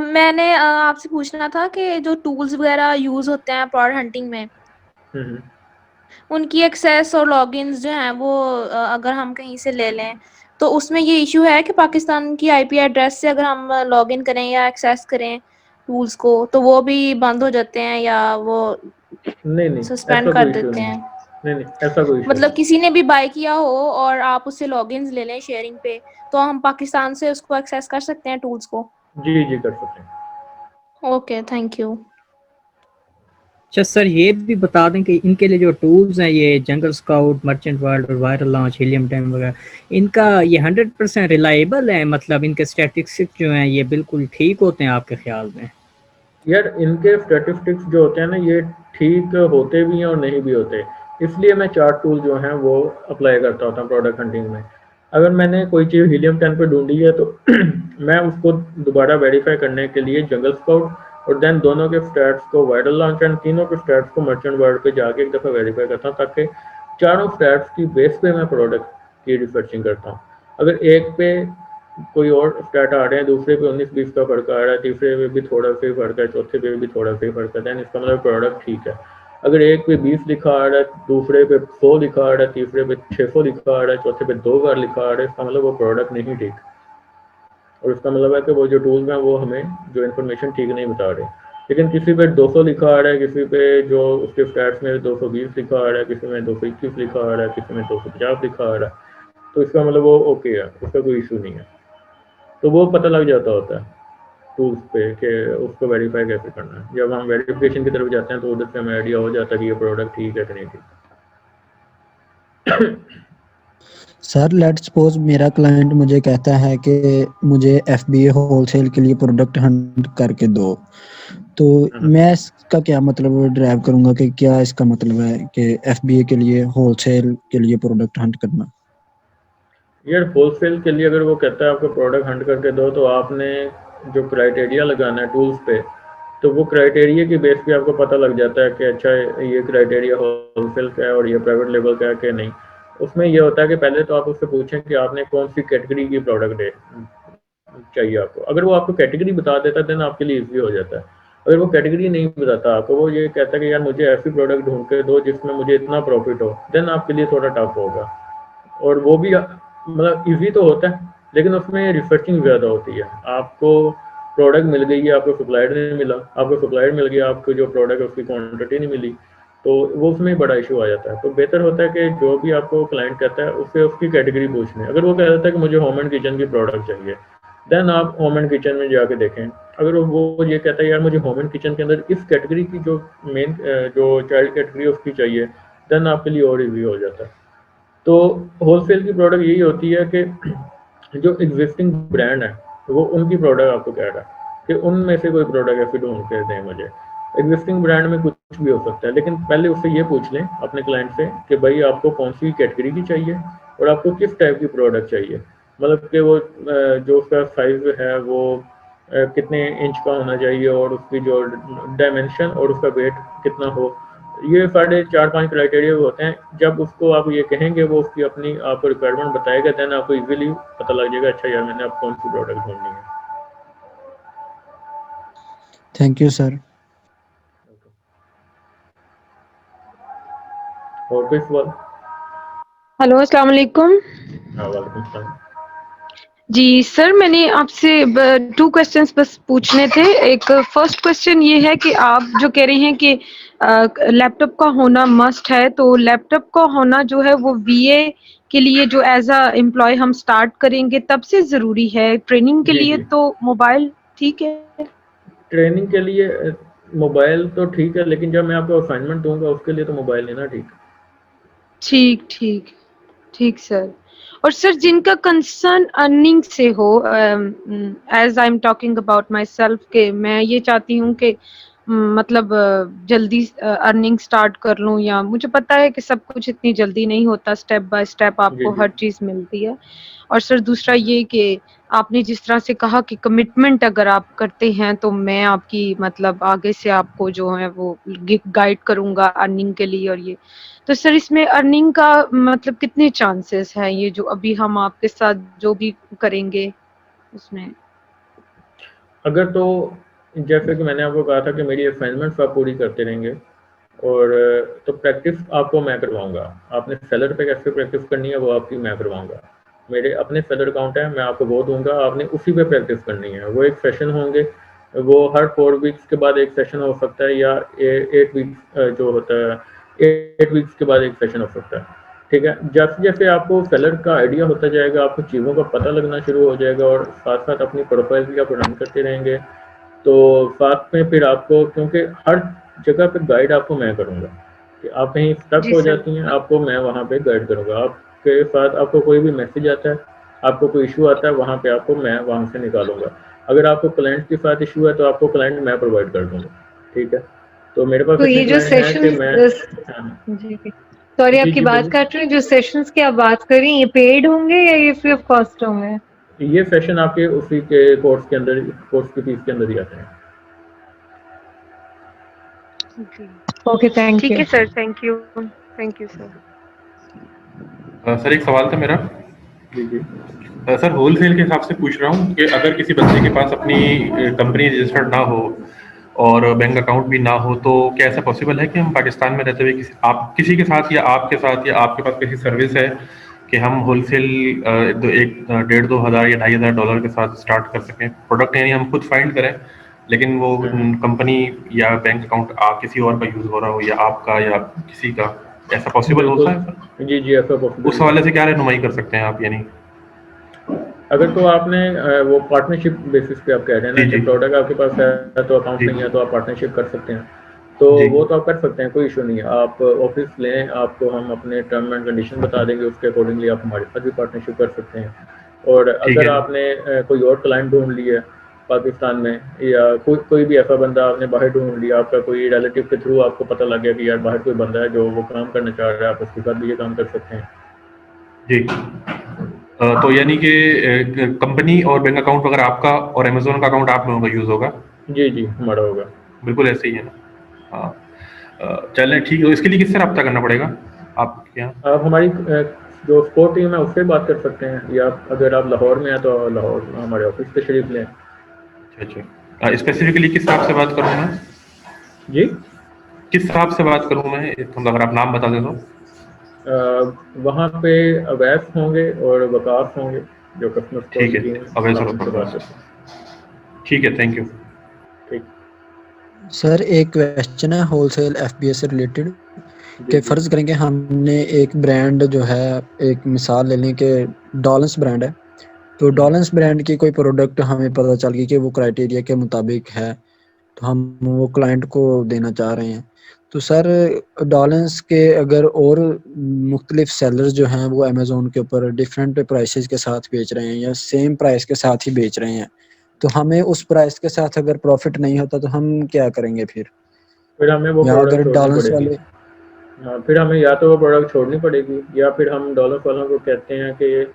मैंने आपसे पूछना था कि जो टूल्स वगैरह यूज होते हैं प्रोडक्ट हंटिंग में, उनकी एक्सेस और लॉगिन्स जो हैं वो अगर हम कहीं से ले लें तो उसमें ये इशू है कि पाकिस्तान की आईपी एड्रेस से अगर हम लॉगिन करें या एक्सेस करें टूल्स को तो वो भी बंद हो जाते हैं या वो नहीं, सस्पेंड ऐसा कर कोई इशू देते नहीं है। हैं। नहीं, ऐसा कोई इशू मतलब नहीं। किसी ने भी बाय किया हो और आप उससे लॉगिन्स ले लें शेयरिंग पे, तो हम पाकिस्तान से उसको एक्सेस कर सकते हैं टूल्स को। जी, जी, कर सकते हैं। Okay, thank you. अच्छा सर, ये भी बता दें कि इनके लिए जो टूल्स हैं, ये जंगल स्काउट, मर्चेंट वर्ल्ड और वायरल लॉन्च, हीलियम 10 वगैरह, इनका ये 100% रिलायबल है? मतलब इनके स्टैटिस्टिक्स जो हैं ये बिल्कुल ठीक होते हैं आपके ख्याल में? यार इनके स्टैटिस्टिक्स जो होते हैं ना, ये ठीक होते भी हैं और नहीं भी होते, इसलिए मैं चार्ट टूल जो हैं वो अप्लाई करता होता हूँ प्रोडक्ट हंटिंग में। अगर मैंने कोई चीज़ हीलियम 10 पे ढूंढी है तो मैं उसको दोबारा वेरीफाई करने के लिए जंगल स्काउट और देन दोनों के स्टैट्स को वायरल लॉन्च एंड तीनों के स्टैट्स को मर्चेंट वर्ल्ड पे जाके एक दफ़ा वेरीफाई करता हूँ, ताकि चारों स्टैट्स की बेस पे मैं प्रोडक्ट की रिसर्चिंग करता हूँ। अगर एक पे कोई और स्टैट आ रहे हैं, दूसरे पे 19-20 का फर्क आ रहा है, तीसरे पे भी थोड़ा सा ही फर्क है, चौथे पे भी थोड़ा सा ही फर्क है, देन इसका मतलब प्रोडक्ट ठीक है। अगर एक पे 20 लिखा आ रहा है, दूसरे पे 100 लिखा आ रहा है, तीसरे पे 600 लिखा आ रहा है, चौथे पे 2 बार लिखा आ रहा है, इसका मतलब वो प्रोडक्ट नहीं ठीक। और इसका मतलब है कि वो जो टूल्स हैं वो हमें जो इन्फॉर्मेशन ठीक नहीं बता रहे। लेकिन किसी पे 200 लिखा आ रहा है, किसी पे जो उसके स्टैट्स में 220 लिखा आ रहा है, किसी में 221 लिखा आ रहा है, किसी में 250 लिखा आ रहा है, तो इसका मतलब वो ओके है, उसका कोई इशू नहीं है। तो वो पता लग जाता होता है टूल्स पे कि उसको वेरीफाई कैसे करना है। जब हम वेरिफिकेशन की तरफ जाते हैं तो उधर से हमें आइडिया हो जाता है कि ये प्रोडक्ट ठीक है कि नहीं ठीक। सर लेट सपोज मेरा क्लाइंट मुझे कहता है कि मुझे FBA होलसेल के लिए प्रोडक्ट हंट करके दो, तो मैं इसका क्या मतलब ड्राइव करूंगा कि क्या इसका मतलब है कि FBA के लिए होलसेल के लिए प्रोडक्ट हंट करना? यार होलसेल के लिए अगर वो कहता है आपको प्रोडक्ट हंट करके दो, तो आपने जो क्राइटेरिया लगाना है टूल्स पे, तो वो क्राइटेरिया की बेस पे आपको पता लग जाता है कि अच्छा ये क्राइटेरिया होलसेल का है और ये प्राइवेट लेवल का है कि नहीं। उसमें ये होता है कि पहले तो आप उससे पूछें कि आपने कौन सी कैटेगरी की प्रोडक्ट चाहिए आपको। अगर वो आपको कैटेगरी बता देता है देन आपके लिए ईजी हो जाता है। अगर वो कैटेगरी नहीं बताता आपको, वो ये कहता है कि यार मुझे ऐसी प्रोडक्ट ढूंढ के दो जिसमें मुझे इतना प्रॉफिट हो, देन आपके लिए थोड़ा टफ होगा। और वो भी मतलब ईजी तो होता है, लेकिन उसमें रिसर्चिंग ज़्यादा होती है। आपको प्रोडक्ट मिल गई है, आपको सप्लायर नहीं मिला, आपको सप्लायर मिल गया, आपको जो प्रोडक्ट है उसकी क्वांटिटी नहीं मिली, तो वो उसमें बड़ा इशू आ जाता है। तो बेहतर होता है कि जो भी आपको क्लाइंट कहता है उससे उसकी कैटेगरी पूछ लें। अगर वो कह देता है कि मुझे होम एंड किचन की प्रोडक्ट चाहिए, देन आप होम एंड किचन में जाके देखें। अगर वो ये कहता है यार मुझे होम एंड किचन के अंदर इस कैटेगरी की जो मेन जो चाइल्ड कैटेगरी उसकी चाहिए, देन आपके लिए और ईजी हो जाता है। तो होलसेल की प्रोडक्ट यही होती है कि जो एग्जिस्टिंग ब्रांड है वो उनकी प्रोडक्ट आपको कह रहा है कि उनमें से कोई प्रोडक्ट ऐसे ढूंढ के दें मुझे। एग्जिस्टिंग ब्रांड में कुछ भी हो सकता है, लेकिन पहले उससे ये पूछ लें अपने क्लाइंट से कि भाई आपको कौन सी कैटेगरी की चाहिए और आपको किस टाइप की प्रोडक्ट चाहिए। मतलब कि वो जो उसका साइज है वो कितने इंच का होना चाहिए और उसकी जो डायमेंशन और उसका वेट कितना हो। ये साढ़े 4-5 क्राइटेरिया होते हैं। जब उसको आप ये कहेंगे वो उसकी अपनी आपको रिक्वायरमेंट बताएगा, देन आपको इजीली पता लग जाएगा अच्छा यार मैंने अब कौन सी प्रोडक्ट ढूंढनी है। Thank you sir. और कोई सवाल? हेलो अस्सलाम वालेकुम। हाँ वालेकुम सलाम। जी सर, मैंने आपसे 2 क्वेश्चंस बस पूछने थे। एक फर्स्ट क्वेश्चन ये है कि आप जो कह रहे हैं कि लैपटॉप का होना मस्ट है, तो लैपटॉप का होना जो है वो VA के लिए जो एज़ अ एम्प्लॉय हम स्टार्ट करेंगे तब से ज़रूरी है, ट्रेनिंग के जी लिए जी, तो मोबाइल ठीक है? ट्रेनिंग के लिए मोबाइल तो ठीक है, लेकिन जब मैं आपको असाइनमेंट दूंगा उसके लिए तो मोबाइल लेना ठीक। ठीक, ठीक। ठीक सर। और सर जिनका कंसर्न अर्निंग से हो, as I am talking about my self कि मैं ये चाहती हूँ कि मतलब जल्दी अर्निंग स्टार्ट कर लूँ, या मुझे पता है कि सब कुछ इतनी जल्दी नहीं होता, स्टेप बाय स्टेप जी आपको जी हर चीज़ मिलती है। और सर दूसरा ये कि आपने जिस तरह से कहा कि कमिटमेंट अगर आप करते हैं तो मैं आपकी मतलब आगे से आपको जो है वो गाइड करूँगा अर्निंग के लिए। और ये तो सर इसमें अर्निंग का मतलब कितने चांसेस हैं, ये जो अभी हम आपके साथ जो भी करेंगे उसमें? अगर तो जैसे कि मैंने आपको कहा था कि मेरी असाइनमेंट्स आप पूरी करते रहेंगे और तो प्रैक्टिस आपको मैं करवाऊंगा। आपने सेलर पे कैसे प्रैक्टिस करनी है वो आपकी मैं करवाऊंगा। मेरे अपने सेलर अकाउंट है, मैं आपको वो दूंगा, आपने उसी पे प्रैक्टिस करनी है। वो एक सेशन होंगे, वो हर 4 वीक्स के बाद एक सेशन हो सकता है, या 8 वीक्स जो होता है 8 वीक्स के बाद एक सेशन हो सकता है। ठीक है, जैसे जैसे आपको सेलर का आइडिया होता जाएगा, आपको चीज़ों का पता लगना शुरू हो जाएगा और साथ साथ अपनी प्रोफाइल भी आप रन करते रहेंगे, तो साथ में फिर आपको, क्योंकि हर जगह पे गाइड आपको मैं करूँगा कि आप कहीं स्टक जी हो सर। जाती हैं, आपको मैं वहाँ पे गाइड करूँगा। आपके साथ आपको कोई भी मैसेज आता है, आपको कोई इशू आता है, वहाँ पे आपको मैं वहाँ से निकालूंगा। अगर आपको क्लाइंट के साथ इशू है तो आपको क्लाइंट मैं प्रोवाइड कर दूंगा, ठीक है। तो मेरे पास तो इतने ये जो क्लाइंट हैं कि मैं सेशन जी सॉरी जी आपकी जी बात बोलिए। काट रही हूँ, जो सेशंस की आप बात कर रही हैं ये पेड होंगे या ये फ्री ऑफ कॉस्ट होंगे? ये सेशन आपके उसी के कोर्स के अंदर, कोर्स की फीस के अंदर ही आते हैं। ओके थैंक ठीक यू। है sir, thank you sir. Sir एक सवाल था मेरा। जी जी सर होलसेल के हिसाब से पूछ रहा हूँ कि अगर किसी बंदे के पास अपनी कंपनी रजिस्टर्ड ना हो और बैंक अकाउंट भी ना हो, तो क्या ऐसा पॉसिबल है कि हम पाकिस्तान में रहते हुए किसी के साथ या आपके साथ या आपके पास कैसी सर्विस है कि हम होलसेल डेढ़ दो हज़ार या $2,500 के साथ स्टार्ट कर सकें प्रोडक्ट, यानी हम खुद फाइंड करें लेकिन वो कंपनी या बैंक अकाउंट किसी और का यूज़ हो रहा हो या आपका या किसी का, ऐसा पॉसिबल होता है सर? जी जी ऐसा पॉसिबल उस हवाले से क्या रहनुमाई कर सकते हैं आप? यानी अगर तो आपने वो पार्टनरशिप बेसिस पे आप कह रहे हैं ना जी, कि जी। प्रोडक्ट आपके पास है तो अकाउंट जी। नहीं है तो आप पार्टनरशिप कर सकते हैं, तो जी। वो तो आप कर सकते हैं, कोई इशू नहीं है। आप ऑफिस लें, आपको हम अपने टर्म एंड कंडीशन बता देंगे, उसके अकॉर्डिंगली आप हमारे साथ भी पार्टनरशिप कर सकते हैं। और ठीक अगर है। आपने कोई और क्लाइंट ढूंढ लिया है पाकिस्तान में या कोई भी ऐसा बंदा आपने बाहर ढूंढ लिया, आपका कोई रिलेटिव के थ्रू आपको पता लग गया कि यार बाहर कोई बंदा है जो वो काम करना चाह रहा है, आप उसके साथ भी ये काम कर सकते हैं। जी। तो यानी कि कंपनी और बैंक अकाउंट वगैरह आपका और अमेज़न का अकाउंट आप लोगों का यूज़ होगा? जी जी हमारा होगा। बिल्कुल ऐसे ही है ना? हाँ। चलें ठीक है, इसके लिए किससे रब्ता करना पड़ेगा आपके यहाँ? आप हमारी जो स्पोर्ट टीम है उससे बात कर सकते हैं, या अगर आप लाहौर में हैं तो लाहौर हमारे ऑफिस पे शरीफ लें। अच्छा। स्पेसिफिकली किस साहब से बात करूँ मैं? जी किस साहब से बात करूँ मैं, अगर आप नाम बता दें तो? वहाँ पे अवैस होंगे और वकास होंगे जो कस्टमर सपोर्ट ठीक की है, टीम है, अवैस आप और उनसे बात वकास। कर सकते ठीक है, थैंक यू। हैं। ठीक सर एक क्वेश्चन है होलसेल एफबीए से रिलेटेड जी कि जी फर्ज करेंगे हमने एक ब्रांड जो है, एक मिसाल ले लें कि डॉलेंस ब्रांड है, तो डॉलेंस ब्रांड की कोई प्रोडक्ट हमें पता चल गई कि वो क्राइटेरिया के मुताबिक है, तो हम वो क्लाइंट को देना चाह रहे हैं। तो सर डॉलेंस के अगर और मुख्तलिफ सेलर्स जो हैं वो अमेज़ोन के ऊपर डिफरेंट प्राइसेस के साथ बेच रहे हैं या सेम प्राइस के साथ ही बेच रहे हैं, तो हमें उस प्राइस के साथ अगर प्रॉफिट नहीं होता तो हम क्या करेंगे फिर हमें वो या अगर प्रोडक्ट छोड़नी डॉलेंस पड़ेगी। वाले हाँ, फिर हमें या तो वो प्रोडक्ट छोड़नी पड़ेगी या फिर हम डॉलर वालों को कहते हैं कि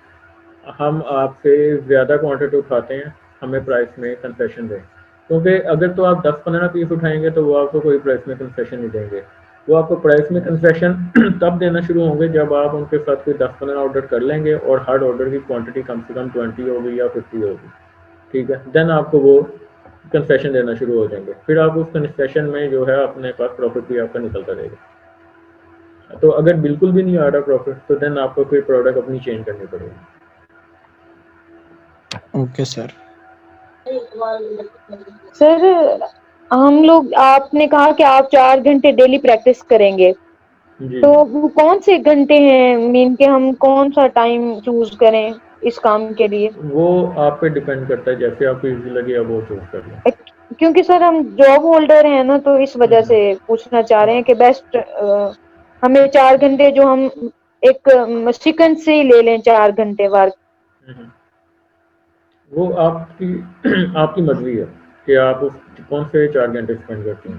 हम आपसे ज़्यादा क्वांटिटी उठाते हैं, हमें प्राइस में कंसेशन दें। क्योंकि अगर तो आप 10-15 पीस उठाएंगे तो वो आपको कोई प्राइस में कंसेशन नहीं देंगे, वो आपको प्राइस में कंसेशन तब देना शुरू होंगे जब आप उनके साथ कोई 10-15 ऑर्डर कर लेंगे और हर ऑर्डर की क्वांटिटी कम से कम 20 होगी या 50 होगी, ठीक है। देन आपको वो कंसेशन देना शुरू हो जाएंगे, फिर आप उस कंसेशन में जो है अपने पास प्रॉफिट भी आपका निकलता रहेगा। तो अगर बिल्कुल भी नहीं आ रहा प्रॉफिट तो देन आपको कोई प्रोडक्ट अपनी चेंज करनी पड़ेगी। Okay sir. सर हम लोग, आपने कहा कि आप 4 घंटे डेली प्रैक्टिस करेंगे, जी तो वो कौन से घंटे हैं, मीन के हम कौन सा टाइम चूज करें इस काम के लिए? वो आप पे डिपेंड करता है, जैसे आपको इजी लगे आप वो चूज कर लें। क्योंकि सर हम जॉब होल्डर हैं ना, तो इस वजह से पूछना चाह रहे हैं कि बेस्ट हमें 4 घंटे जो हम एक सीक्वेंस से ही ले लें 4 घंटे वर्क। वो आपकी आपकी मर्जी है कि आप उस कौन से 4 घंटे स्पेंड करते हैं,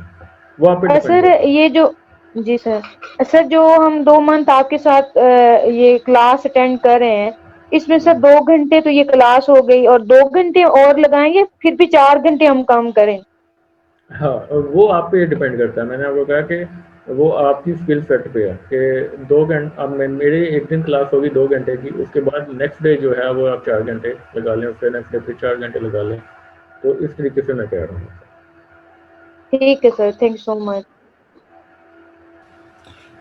वो आप पे डिपेंड सर करता है। ये जो जी सर जो हम 2 मंथ आपके साथ ये क्लास अटेंड कर रहे हैं, इसमें सर 2 घंटे तो ये क्लास हो गई और 2 घंटे और लगाएंगे, फिर भी 4 घंटे हम काम करें? हाँ, और वो आप पे डिपेंड करता है। मैंने आपको कहा कि वो आपकी स्किल सेट पे है कि 2 घंटे, अब मेरे एक दिन क्लास होगी 2 घंटे की, उसके बाद नेक्स्ट डे जो है वो आप 4 घंटे लगा लें, उससे नेक्स्ट डे फिर 4 घंटे लगा लें, तो इस तरीके से मैं कह रहा हूँ। ठीक है sir, thank you so much.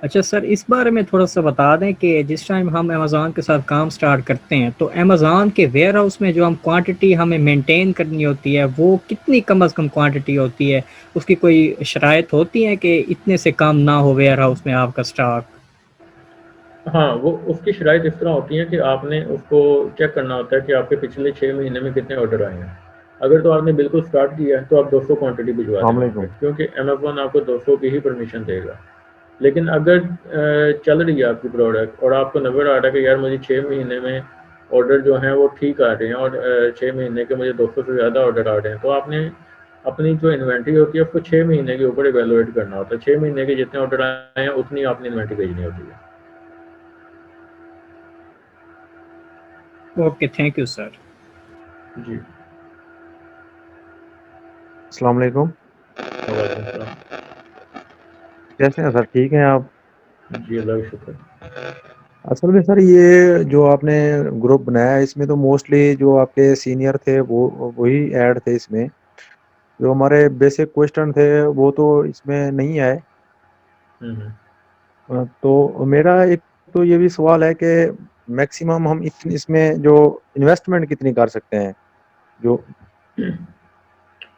अच्छा सर, इस बारे में थोड़ा सा बता दें कि जिस टाइम हम अमेज़ॉन के साथ काम स्टार्ट करते हैं तो अमेज़ॉन के वेयर हाउस में जो हम क्वांटिटी हमें मेंटेन करनी होती है वो कितनी कम अज़ कम क्वांटिटी होती है? उसकी कोई शराइत होती है कि इतने से कम ना हो वेयर हाउस में आपका स्टॉक? हाँ, वो उसकी शराइत इस तरह होती है कि आपने उसको चेक करना होता है कि आपके पिछले 6 महीने में कितने ऑर्डर आए हैं। अगर तो आपने बिल्कुल स्टार्ट किया है तो आप 200 क्वांटिटी भिजवा दें, क्योंकि अमेज़ॉन आपको 200 की ही परमिशन देगा। लेकिन अगर चल रही है आपकी प्रोडक्ट और आपको नज़र आ रहा है कि यार मुझे 6 महीने में ऑर्डर जो हैं वो ठीक आ रहे हैं और 6 महीने के मुझे 200 से ज़्यादा ऑर्डर आ रहे हैं, तो आपने अपनी जो इन्वेंट्री होती है उसको 6 महीने के ऊपर इवेलुएट करना होता है। 6 महीने के जितने ऑर्डर आए हैं उतनी आपने इन्वेंट्री भेजनी होती है। Okay, thank you sir. जी। अस्सलाम वालेकुम। वालेकुम सलाम। कैसे हैं सर, ठीक हैं आप? जी अल्लाह का शुक्र। असल में सर ये जो आपने ग्रुप बनाया है इसमें तो मोस्टली जो आपके सीनियर थे वो वही ऐड थे इसमें। जो हमारे बेसिक क्वेश्चन थे वो तो इसमें नहीं आए। तो मेरा एक तो ये भी सवाल है कि मैक्सिमम हम इसमें जो इन्वेस्टमेंट कितनी कर सकते हैं? जो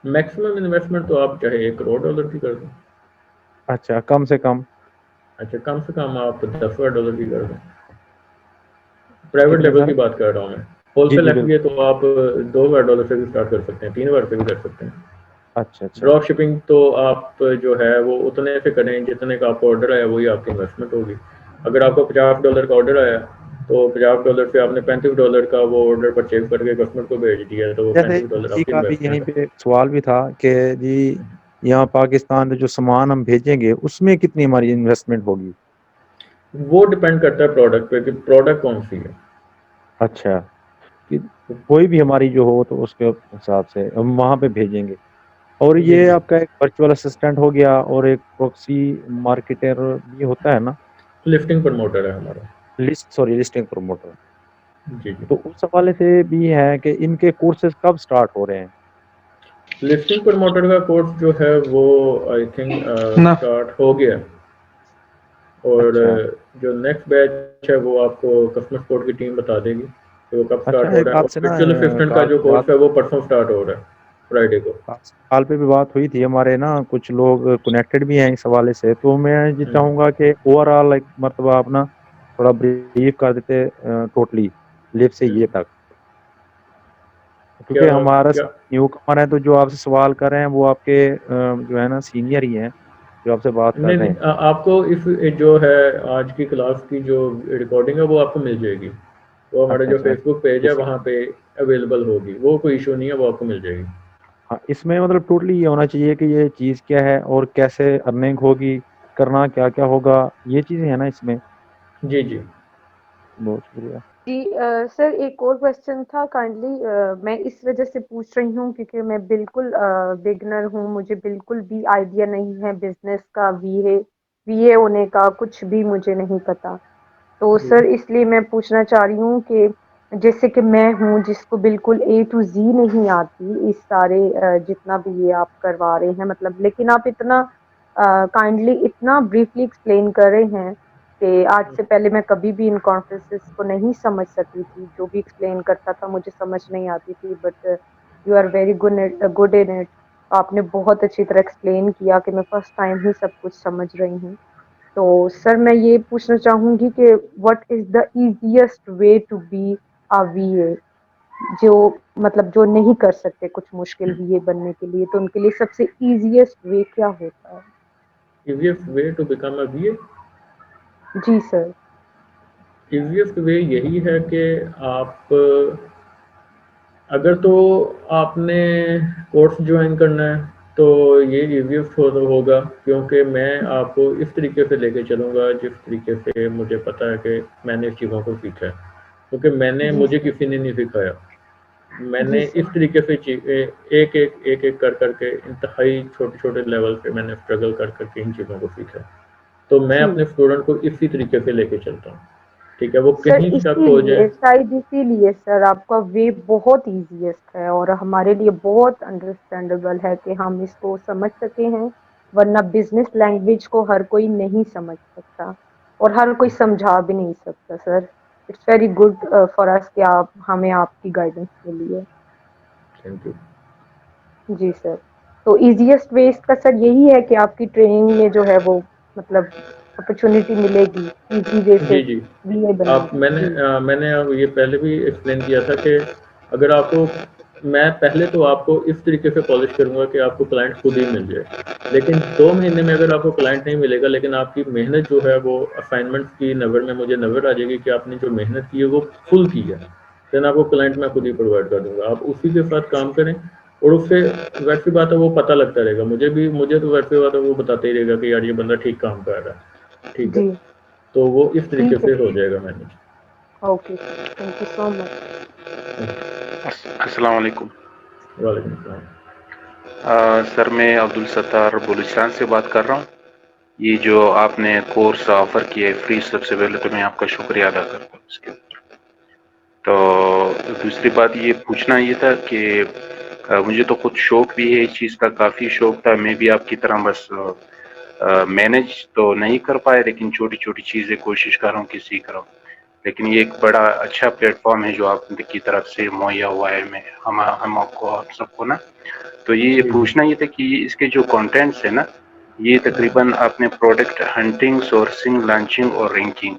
मैक्सिमम इन्वेस्टमेंट तो आप चाहे $1 करोड़ की कर दें। अच्छा, कम से कम? अच्छा, कम से कम आप $10,000 की कर दें। प्राइवेट कितने लेवल सर? की बात कर रहा हूँ मैं। जी होलसेल जी एफबीए तो आप $2,000 से भी स्टार्ट कर सकते हैं, $3,000 से भी कर सकते हैं। अच्छा अच्छा। ड्रॉप शिपिंग तो आप जो है वो उतने से करें जितने का आपको ऑर्डर आया वही आपकी इन्वेस्टमेंट होगी। अगर आपको $50 का ऑर्डर आया तो $50 से आपने $35 का वो ऑर्डर परचेज करके कस्टमर को भेज दिया, तो वो जैसे $35 किसी आपकी का भी यहीं इन्वेस्टमेंट है। पे सवाल भी था कि जी यहाँ पाकिस्तान में जो सामान हम भेजेंगे उसमें कितनी हमारी इन्वेस्टमेंट होगी? वो डिपेंड करता है प्रोडक्ट पे कि प्रोडक्ट कौन सी है। अच्छा, कि कोई भी हमारी जो हो तो उसके हिसाब से हम वहाँ पे भेजेंगे। और जी ये जी। आपका एक वर्चुअल असिस्टेंट हो गया और एक प्रॉक्सी मार्केटर भी होता है ना? लिस्टिंग प्रमोटर है हमारा। Listing promoter. जी जी। तो उस हवाले से भी है कि इनके कोर्सेज कब स्टार्ट हो रहे हैं? लिस्टिंग प्रमोटर का कोर्स जो है वो आई थिंक ना स्टार्ट हो गया है। और अच्छा जो नेक्स्ट बैच है वो आपको कस्टमर सपोर्ट की टीम बता देगी कि वो कब स्टार्ट अच्छा, हो एक रहा है। और आपसे ना वर्चुअल असिस्टेंट का कॉल जो पे बात कोर्स है वो परसों स्टार्ट हो रहा है, फ्राइडे को। कॉल पे भी बात हुई थी, हमारे ना कुछ लोग कनेक्टेड भी हैं इस हवाले से। तो मैं ये चाहूँगा कि ओवरऑल एक मरतबा आप ना थोड़ा ब्रीफ कर देते टोटली लिव से ये तक, क्या क्योंकि हमारा क्या न्यू कमर है तो जो आपसे सवाल कर रहे हैं वो आपके जो है ना सीनियर ही हैं जो आपसे बात कर नहीं रहे नहीं, हैं। आपको इस जो है आज की क्लास की जो रिकॉर्डिंग है वो आपको मिल जाएगी। वो हमारा अच्छा जो अच्छा। फेसबुक पेज है इस वहाँ पे अवेलेबल होगी, वो कोई इशू नहीं है, वो आपको मिल जाएगी। हाँ, इसमें मतलब टोटली ये होना चाहिए कि ये चीज़ क्या है और कैसे अर्निंग होगी, करना क्या क्या होगा, ये चीज़ें हैं ना इसमें। जी जी। बहुत शुक्रिया। जी सर, एक और क्वेश्चन था। काइंडली मैं इस वजह से पूछ रही हूँ क्योंकि मैं बिल्कुल बिगनर हूँ, मुझे बिल्कुल भी आइडिया नहीं है बिजनेस का, वीए होने का कुछ भी मुझे नहीं पता। तो जी सर इसलिए मैं पूछना चाह रही हूँ कि जैसे कि मैं हूँ जिसको बिल्कुल ए टू जी नहीं आती, इस सारे जितना भी ये आप करवा रहे हैं मतलब, लेकिन आप इतना काइंडली इतना ब्रीफली एक्सप्लेन कर रहे हैं कि आज से पहले मैं कभी भी इन कॉन्फ्रेंसेस को नहीं समझ सकी थी। जो भी एक्सप्लेन करता था मुझे समझ नहीं आती थी, but you are very good in it. आपने बहुत अच्छी तरह एक्सप्लेन किया कि मैं फर्स्ट टाइम ही सब कुछ समझ रही हूँ। तो सर मैं ये पूछना चाहूंगी कि what is the easiest way to be a VA, जो मतलब जो नहीं कर सकते कुछ मुश्किल वीए बनने के लिए, तो उनके लिए सबसे इजीएस्ट वे क्या होता है? Easiest way to become a VA? जी सर। इजीएस्ट वे यही है कि आप अगर तो आपने कोर्स ज्वाइन करना है तो ये इजीएस्ट होगा, क्योंकि मैं आपको इस तरीके से लेके चलूँगा जिस तरीके से मुझे पता है कि मैंने इस चीज़ों को सीखा है, क्योंकि जी मुझे सर। किसी ने नहीं सिखाया। जी मैंने इस सर। तरीके से एक एक कर करके इंतहाई छोटे छोटे लेवल पे मैंने स्ट्रगल कर करके इन चीज़ों को सीखा है। तो मैं जी अपने स्टूडेंट को इसी तरीके से लेके चलता हूँ, ठीक है? वो सर, कहीं स्टक हो जाए। इसीलिए शायद इसीलिए सर आपका वे बहुत इजीएस्ट है और हमारे लिए बहुत अंडरस्टैंडेबल है कि हम इसको समझ सके हैं, वरना बिजनेस लैंग्वेज को हर कोई नहीं समझ सकता और हर कोई समझा भी नहीं सकता sir. It's very good for us कि आप हमें आपकी गाइडेंस मिली है। Thank you. जी सर। तो इजीएस्ट वे इसका सर यही है कि आपकी ट्रेनिंग में जो है वो मतलब अपॉर्चुनिटी मिलेगी इजी वे से जी जी। वीए बनने आप की। मैंने जी मैंने अब ये पहले भी एक्सप्लेन किया था कि अगर आपको मैं पहले तो आपको इस तरीके से पॉलिश करूंगा कि आपको क्लाइंट खुद ही मिल जाए, लेकिन 2 महीने में अगर आपको क्लाइंट नहीं मिलेगा लेकिन आपकी मेहनत जो है वो असाइनमेंट्स की नज़र में मुझे नज़र आ जाएगी कि आपने जो मेहनत की है वो फुल की है, देन आपको क्लाइंट मैं खुद ही प्रोवाइड कर दूंगा, आप उसी के साथ काम करें। और उससे वैसी बात है वो पता लगता रहेगा, मुझे तो वैसी बात है वो बताते ही रहेगा कि यार ये बंदा ठीक काम कर रहा है, ठीक है, जी तो वो इस तरीके ठीक है से हो जाएगा manage. Okay thank you so much. अस्सलाम वालेकुम। वालेकुम अस्सलाम। सर मैं अब्दुल सत्तार बलूचिस्तान से बात कर रहा हूँ। ये जो आपने कोर्स ऑफर किया है फ्री, सबसे पहले तो मैं आपका शुक्रिया अदा करता हूँ इसके ऊपर। तो दूसरी बात ये पूछना ये था कि मुझे तो खुद शौक भी है इस चीज़ का, काफ़ी शौक था। मैं भी आपकी तरह बस मैनेज तो नहीं कर पाया, लेकिन छोटी छोटी चीज़ें कोशिश कर रहा हूँ कि सीख रहा हूँ। लेकिन ये एक बड़ा अच्छा प्लेटफॉर्म है जो आपकी तरफ से मुहैया हुआ है, मैं हम आपको आप सबको ना। तो ये पूछना ये था कि इसके जो कंटेंट्स है ना, ये तकरीबन आपने प्रोडक्ट हंटिंग, सोर्सिंग, लॉन्चिंग और रैंकिंग,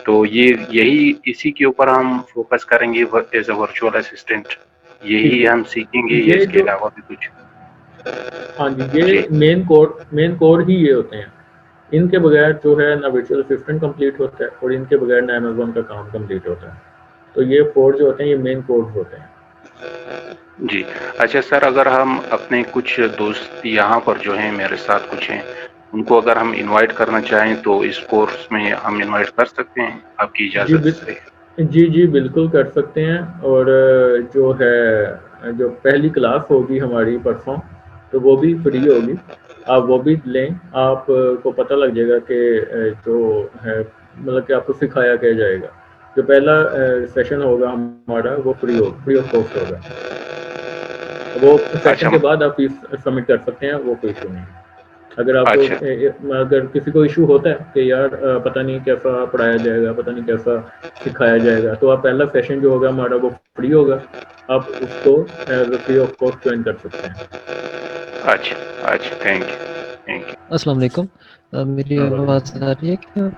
तो ये यही इसी के ऊपर हम फोकस करेंगे एज अ वर्चुअल असिस्टेंट, यही हम सीखेंगे या ये इसके जो अलावा भी कुछ? हाँ जी, ये मेन कोड ही ये होते हैं। इनके बगैर जो है ना वर्चुअल असिस्टेंट कंप्लीट होता है और इनके बगैर ना अमेज़न का काम कंप्लीट होता है। तो ये कोड जो होते हैं ये मेन कोड होते हैं। जी अच्छा सर, अगर हम अपने कुछ दोस्त यहाँ पर जो हैं मेरे साथ कुछ हैं, उनको अगर हम इनवाइट करना चाहें तो इस कोर्स में हम इनवाइट कर सकते हैं आपकी इजाज़त से? जी बिल्कुल कर सकते हैं। और जो है जो पहली क्लास होगी हमारी परसों, तो वो भी फ्री होगी, आप वो भी लें। आपको पता लग जाएगा कि जो है मतलब कि आपको सिखाया क्या जाएगा। जो पहला सेशन होगा हमारा वो फ्री ऑफ कॉस्ट होगा। वो सेशन के बाद आप फीस सबमिट कर सकते हैं, वो कोई इशू नहीं। अगर आपको अगर किसी को इशू होता है कि यार पता नहीं कैसा पढ़ाया जाएगा, पता नहीं कैसा सिखाया जाएगा, तो आप पहला सेशन जो होगा हमारा वो फ्री होगा, आप उसको फ्री ऑफ कॉस्ट ज्वाइन कर सकते हैं। अच्छा थैंक यू। अस्सलाम वालेकुम। मेरी आवाज़ आ रही है क्या?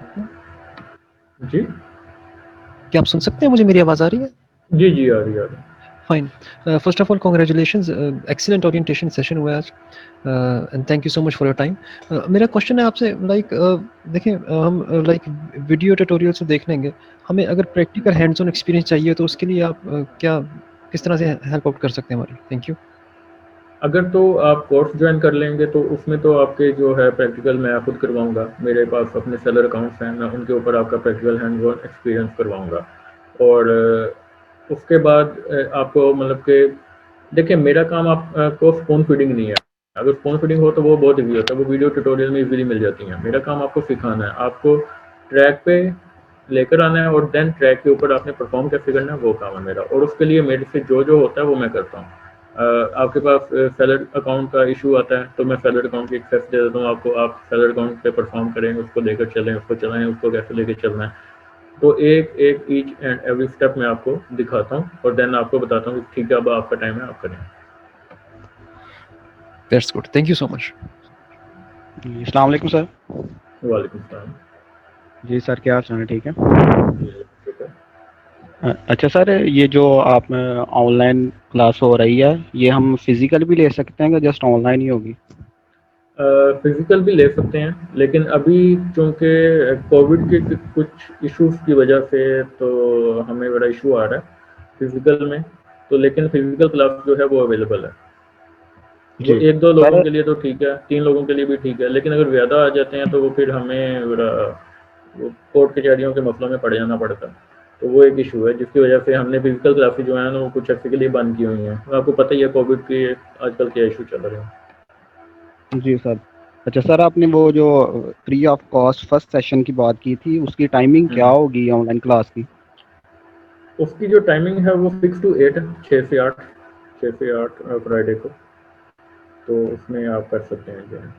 जी क्या आप सुन सकते हैं मुझे? मेरी आवाज़ आ रही है? जी आ रही है। Fine. First of all congratulations, excellent orientation session हुआ आज, and thank you so much for your time. मेरा क्वेश्चन है आपसे, देखिए हम वीडियो ट्यूटोरियल से देख लेंगे, हमें अगर प्रैक्टिकल हैंड्स ऑन एक्सपीरियंस चाहिए तो उसके लिए आप किस तरह से हेल्प आउट कर सकते हैं हमारी? Thank you. अगर तो आप कोर्स ज्वाइन कर लेंगे तो उसमें तो आपके जो है प्रैक्टिकल मैं खुद करवाऊंगा, मेरे पास अपने सेलर अकाउंट्स हैं, मैं उनके ऊपर आपका प्रैक्टिकल हैंड ऑन एक्सपीरियंस करवाऊंगा। और उसके बाद आपको मतलब कि देखिए मेरा काम आपको स्पून फीडिंग नहीं है। अगर स्पून फीडिंग हो तो वो बहुत ईजी होता है, वो वीडियो ट्यूटोरियल में इजीली मिल जाती हैं। मेरा काम आपको सिखाना है, आपको ट्रैक पे लेकर आना है और देन ट्रैक के ऊपर आपने परफॉर्म कैसे करना है, वो काम है मेरा। और उसके लिए मेरे से जो होता है वो मैं करता हूँ। आपके पास सेलर अकाउंट का इशू आता है तो मैं सेलर अकाउंट की एक्सेस दे देता हूँ आपको, आप सेलर अकाउंट पे परफॉर्म करें, उसको लेकर चलें, उसको चलाएं, उसको कैसे लेकर चलना है। तो एक ईच एंड एवरी स्टेप मैं आपको दिखाता हूँ और देन आपको बताता हूँ ठीक है अब आपका टाइम है, आप करें। That's good, thank you so much. अस्सलाम वालेकुम सर। वालेकुम सलाम। जी सर, क्या हाल है? ठीक है। अच्छा सर, ये जो आप ऑनलाइन क्लास हो रही है, ये हम फिजिकल भी ले सकते हैं या जस्ट ऑनलाइन ही होगी? फिजिकल भी ले सकते हैं, लेकिन अभी चूँकि कोविड के कुछ इश्यूज की वजह से तो हमें बड़ा इशू आ रहा है फिजिकल में, तो लेकिन फिजिकल क्लास जो है वो अवेलेबल है। वो 1-2 लोगों के लिए तो ठीक है, 3 लोगों के लिए भी ठीक है, लेकिन अगर ज़्यादा आ जाते हैं तो वो फिर हमें बड़ा कोर्ट कचहरियों के मसलों में पड़ जाना पड़ता है। तो वो एक इशू है जिसकी वजह से हमने फिजिकल क्लासेस जो है ना वो कुछ अर्से के लिए बंद की हुई हैं। तो आपको पता ही है कोविड के आजकल क्या इशू चल रहे हैं। जी सर। अच्छा सर, आपने वो जो free of cost first session की बात की थी, उसकी टाइमिंग क्या होगी ऑनलाइन क्लास की? उसकी जो टाइमिंग है वो 6 to 8 है, 6 से 8 फ्राइडे को, तो उसमें आप कर सकते हैं जो है।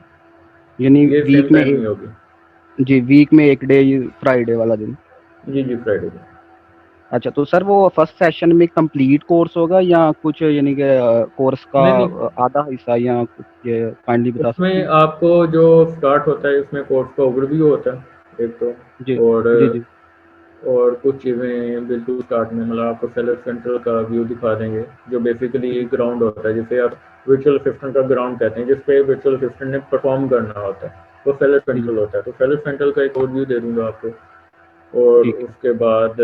यानी वीक में होगी। जी, वीक में एक डे फ्राइडे वाला दिन? जी फ्राइडे को। अच्छा, तो सर वो फर्स्ट सेशन में कंप्लीट कोर्स होगा या कुछ, यानी कि कोर्स का आधा हिस्सा, या कुछ ये काइंडली बता सकते हैं? उसमें आपको जो स्टार्ट होता है उसमें कोर्स का ओवरव्यू होता है एक तो जी, जी। और कुछ चीज़ें बिल्कुल स्टार्ट में मतलब आपको सेलर सेंटर का व्यू दिखा देंगे जो बेसिकली ग्राउंड होता है, जिसे आप वर्चुअल असिस्टेंट का ग्राउंड कहते हैं, जिसपे वर्चुअल असिस्टेंट ने परफॉर्म करना होता है, वो सेलर सेंट्रल होता है। तो सेलर सेंट्रल का एक ओवरव्यू दे दूंगा आपको। और उसके बाद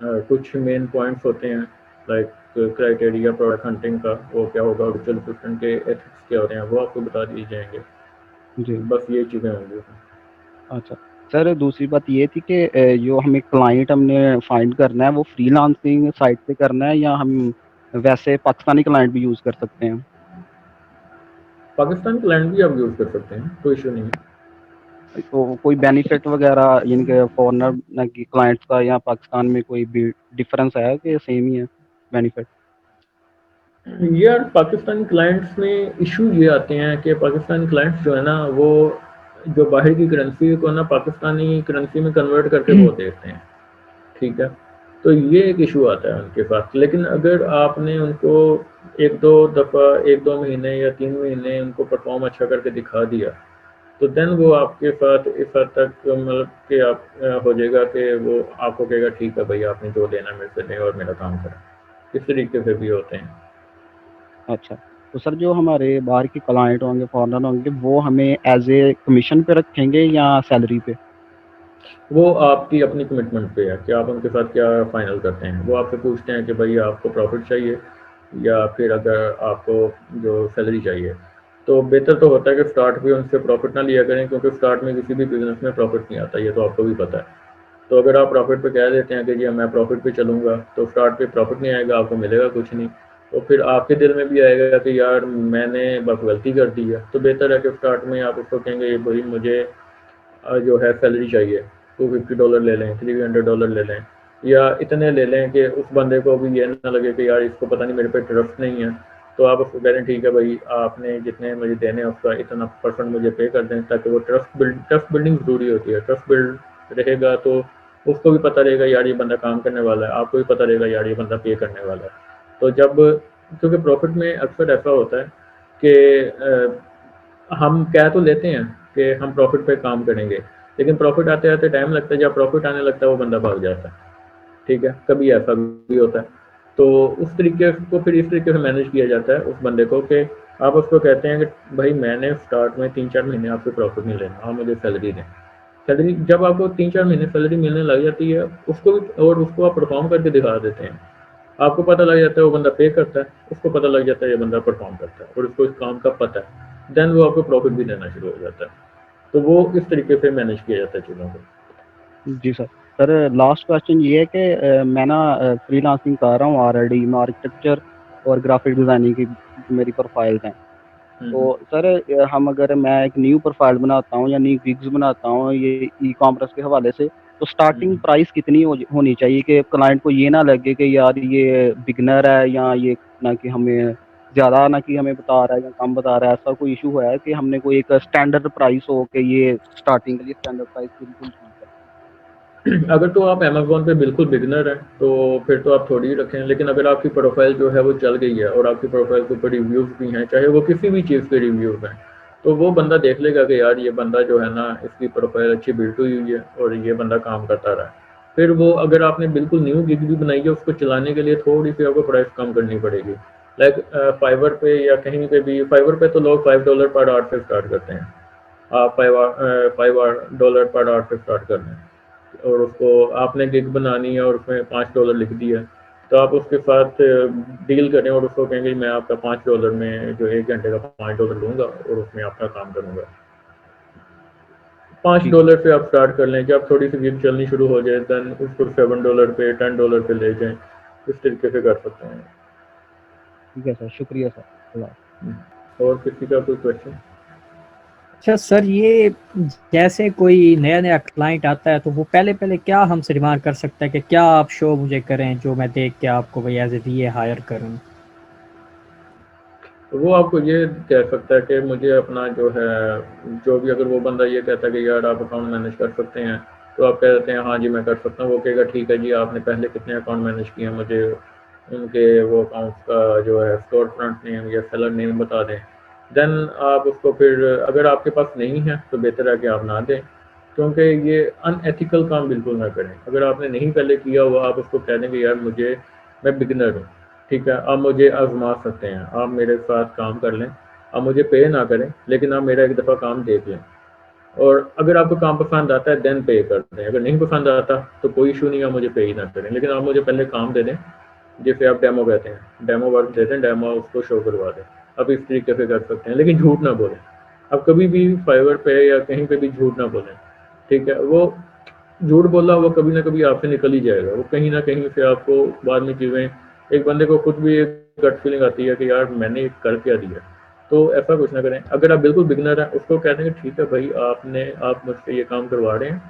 कुछ मेन पॉइंट्स होते हैं लाइक क्राइटेरिया प्रोडक्ट हंटिंग का, वो क्या होगा, वर्चुअल असिस्टेंट के एथिक्स क्या होते हैं, वो आपको बता दिए जाएंगे। जी। बस ये चीज़ें होंगी। अच्छा सर, दूसरी बात ये थी कि जो हमें क्लाइंट हमने फाइंड करना है वो फ्रीलांसिंग साइट पे करना है या हम वैसे पाकिस्तानी क्लाइंट भी यूज़ कर सकते हैं? पाकिस्तान क्लाइंट भी आप यूज़ कर सकते हैं, कोई इशू नहीं है। तो कोई बेनिफिट वगैरह यानी कि फॉरेनर की क्लाइंट्स का या पाकिस्तान में कोई भी डिफरेंस है कि सेम ही है बेनिफिट? यार पाकिस्तानी क्लाइंट्स में इशू ये आते हैं कि पाकिस्तानी क्लाइंट्स जो है ना, वो जो बाहर की करेंसी को ना पाकिस्तानी करेंसी में कन्वर्ट करके वो देते हैं, ठीक है। तो ये एक इशू आता है उनके पास। लेकिन अगर आपने उनको एक दो दफ़ा 1-2 महीने या 3 महीने उनको परफॉर्म अच्छा करके दिखा दिया, तो देन वो आपके साथ इस हद तक मतलब कि आप हो जाएगा कि वो आपको कहेगा ठीक है भाई, आपने जो लेना मेरे से लें और मेरा काम करें। इस तरीके से भी होते हैं। अच्छा, तो सर जो हमारे बाहर के क्लाइंट होंगे, फॉरेनर होंगे, वो हमें एज़ ए कमीशन पे रखेंगे या सैलरी पे? वो आपकी अपनी कमिटमेंट पे है कि आप उनके साथ क्या फाइनल करते हैं। वो आपसे पूछते हैं कि भाई आपको प्रॉफिट चाहिए या फिर अगर आपको जो सैलरी चाहिए। तो बेहतर तो होता है कि स्टार्ट भी उनसे प्रॉफिट ना लिया करें, क्योंकि स्टार्ट में किसी भी बिजनेस में प्रॉफिट नहीं आता, ये तो आपको भी पता है। तो अगर आप प्रॉफिट पे कह देते हैं कि जी मैं प्रॉफिट पे चलूँगा, तो स्टार्ट पे प्रॉफिट नहीं आएगा, आपको मिलेगा कुछ नहीं। तो फिर आपके दिल में भी आएगा कि यार मैंने बस गलती कर दी है। तो बेहतर है कि स्टार्ट में आप उसको कहेंगे भाई मुझे जो है सैलरी चाहिए, $250 ले लें, $300 ले लें, या इतने ले लें कि उस बंदे को भी ये ना लगे कि यार इसको पता नहीं मेरे पे ट्रस्ट नहीं है। तो आप उसको कह रहे हैं ठीक है भाई, आपने जितने मुझे देने हैं उसका इतना परसेंट मुझे पे कर दें, ताकि वो ट्रस्ट बिल्डिंग ज़रूरी होती है। ट्रस्ट बिल्ड रहेगा तो उसको भी पता रहेगा यार ये बंदा काम करने वाला है, आपको भी पता रहेगा यार ये बंदा पे करने वाला है। तो जब क्योंकि प्रॉफिट में अक्सर ऐसा होता है कि हम कह तो लेते हैं कि हम प्रॉफिट पे काम करेंगे, लेकिन प्रॉफिट आते-आते टाइम लगता है, जब प्रॉफिट आने लगता है वो बंदा भाग जाता है, ठीक है? कभी ऐसा भी होता है। तो उस तरीके को फिर इस तरीके से मैनेज किया जाता है उस बंदे को कि आप उसको कहते हैं कि भाई मैंने स्टार्ट में 3-4 महीने आपसे प्रॉफिट नहीं लेना, आप मुझे सैलरी दें। सैलरी जब आपको 3-4 महीने सैलरी मिलने लग जाती है, उसको भी और उसको आप परफॉर्म करके दिखा देते हैं। आपको पता लग जाता है वो बंदा पे करता है, उसको पता लग जाता है ये बंदा परफॉर्म करता है और उसको इस काम का पता है। देन वो आपको प्रॉफिट भी देना शुरू हो जाता है। तो वो इस तरीके से मैनेज किया जाता है चीज़ों को। जी सर। सर लास्ट क्वेश्चन ये है कि मैं ना फ्रीलांसिंग कर रहा हूँ ऑलरेडी, मैं आर्किटेक्चर और ग्राफिक डिज़ाइनिंग की मेरी प्रोफाइल्स हैं। तो सर हम अगर मैं एक न्यू प्रोफाइल बनाता हूँ या न्यू गिग्स बनाता हूँ ये ई-कॉमर्स के हवाले से, तो स्टार्टिंग प्राइस कितनी होनी चाहिए कि क्लाइंट को ये ना लगे कि यार ये बिगिनर है या ये ना कि हमें ज़्यादा ना कि हमें बता रहा है या कम बता रहा है, ऐसा कोई इशू है कि हमने कोई एक स्टैंडर्ड प्राइस हो कि ये स्टार्टिंग के लिए स्टैंडर्ड प्राइस बिल्कुल ठीक है? अगर तो आप अमेज़न पे बिल्कुल बिगिनर हैं, तो फिर तो आप थोड़ी ही रखें। लेकिन अगर आपकी प्रोफ़ाइल जो है वो चल गई है और आपकी प्रोफ़ाइल के ऊपर रिव्यूज़ भी हैं, चाहे वो किसी भी चीज़ के रिव्यूज़ हैं, तो वो बंदा देख लेगा कि यार ये बंदा जो है ना, इसकी प्रोफ़ाइल अच्छी बिल्ट हुई है और ये बंदा काम करता रहा है। फिर वो अगर आपने बिल्कुल न्यू गिग भी बनाई है, उसको चलाने के लिए थोड़ी-सी आपको प्राइस कम करनी पड़ेगी। लाइक फाइवर पे या कहीं पे भी, फाइवर पे तो लोग $5 पर आवर से स्टार्ट करते हैं। आप $5 पर आवर से स्टार्ट कर लें और उसको आपने गिग बनानी है और उसमें $5 लिख दिया, तो आप उसके साथ डील करें और उसको कहेंगे मैं आपका $5 में जो 1 घंटे का $5 लूँगा और उसमें आपका काम करूँगा। $5 से आप स्टार्ट कर लें। जब थोड़ी सी गिग चलनी शुरू हो जाए देन उसको $7 पे, $10 पे ले जाएँ। इस तरीके से कर सकते हैं। ठीक है सर, शुक्रिया सर। अल्लाह। और किसी का कोई क्वेश्चन? अच्छा सर, ये जैसे कोई नया क्लाइंट आता है तो वो पहले क्या हमसे डिमांड कर सकता है कि क्या आप शो मुझे करें जो मैं देख के आपको भाई एज ए VA हायर करूं? तो वो आपको ये कह सकता है कि मुझे अपना जो है, जो भी अगर वो बंदा ये कहता है कि यार आप अकाउंट मैनेज कर सकते हैं, तो आप कह देते हैं हाँ जी मैं कर सकता हूँ। वो कहेगा ठीक है जी, आपने पहले कितने अकाउंट मैनेज किए हैं, मुझे उनके वो अकाउंट्स का जो है स्टोर फ्रंट नेम या सेलर नेम बता दें। देन आप उसको फिर, अगर आपके पास नहीं है तो बेहतर है कि आप ना दें, क्योंकि ये अनएथिकल काम बिल्कुल ना करें। अगर आपने नहीं पहले किया हुआ, आप उसको कह दें कि यार मैं बिगिनर हूँ, ठीक है, आप मुझे आज़मा सकते हैं, आप मेरे साथ काम कर लें, आप मुझे पे ना करें, लेकिन आप मेरा एक दफ़ा काम देख लें। और अगर आपको काम पसंद आता है देन पे कर दें, अगर नहीं पसंद आता तो कोई इशू नहीं है, मुझे पे ही ना करें, लेकिन आप मुझे पहले काम दे दें, जिसे आप डेमो कहते हैं, डेमो वर्क दे दें, डेमो उसको शो करवा दें। आप इस तरीके से कर सकते हैं, लेकिन झूठ ना बोलें। आप कभी भी फाइवर पे या कहीं पे भी झूठ ना बोलें, ठीक है? वो झूठ बोला वो कभी ना कभी आपसे निकल ही जाएगा, वो कहीं ना कहीं से आपको बाद में चीज़ें, एक बंदे को खुद भी एक गट फीलिंग आती है कि यार मैंने कर क्या दिया। तो ऐसा कुछ ना करें। अगर आप बिल्कुल बिगनर हैं, उसको कहते हैं कि ठीक है भाई, आप मुझसे ये काम करवा रहे हैं,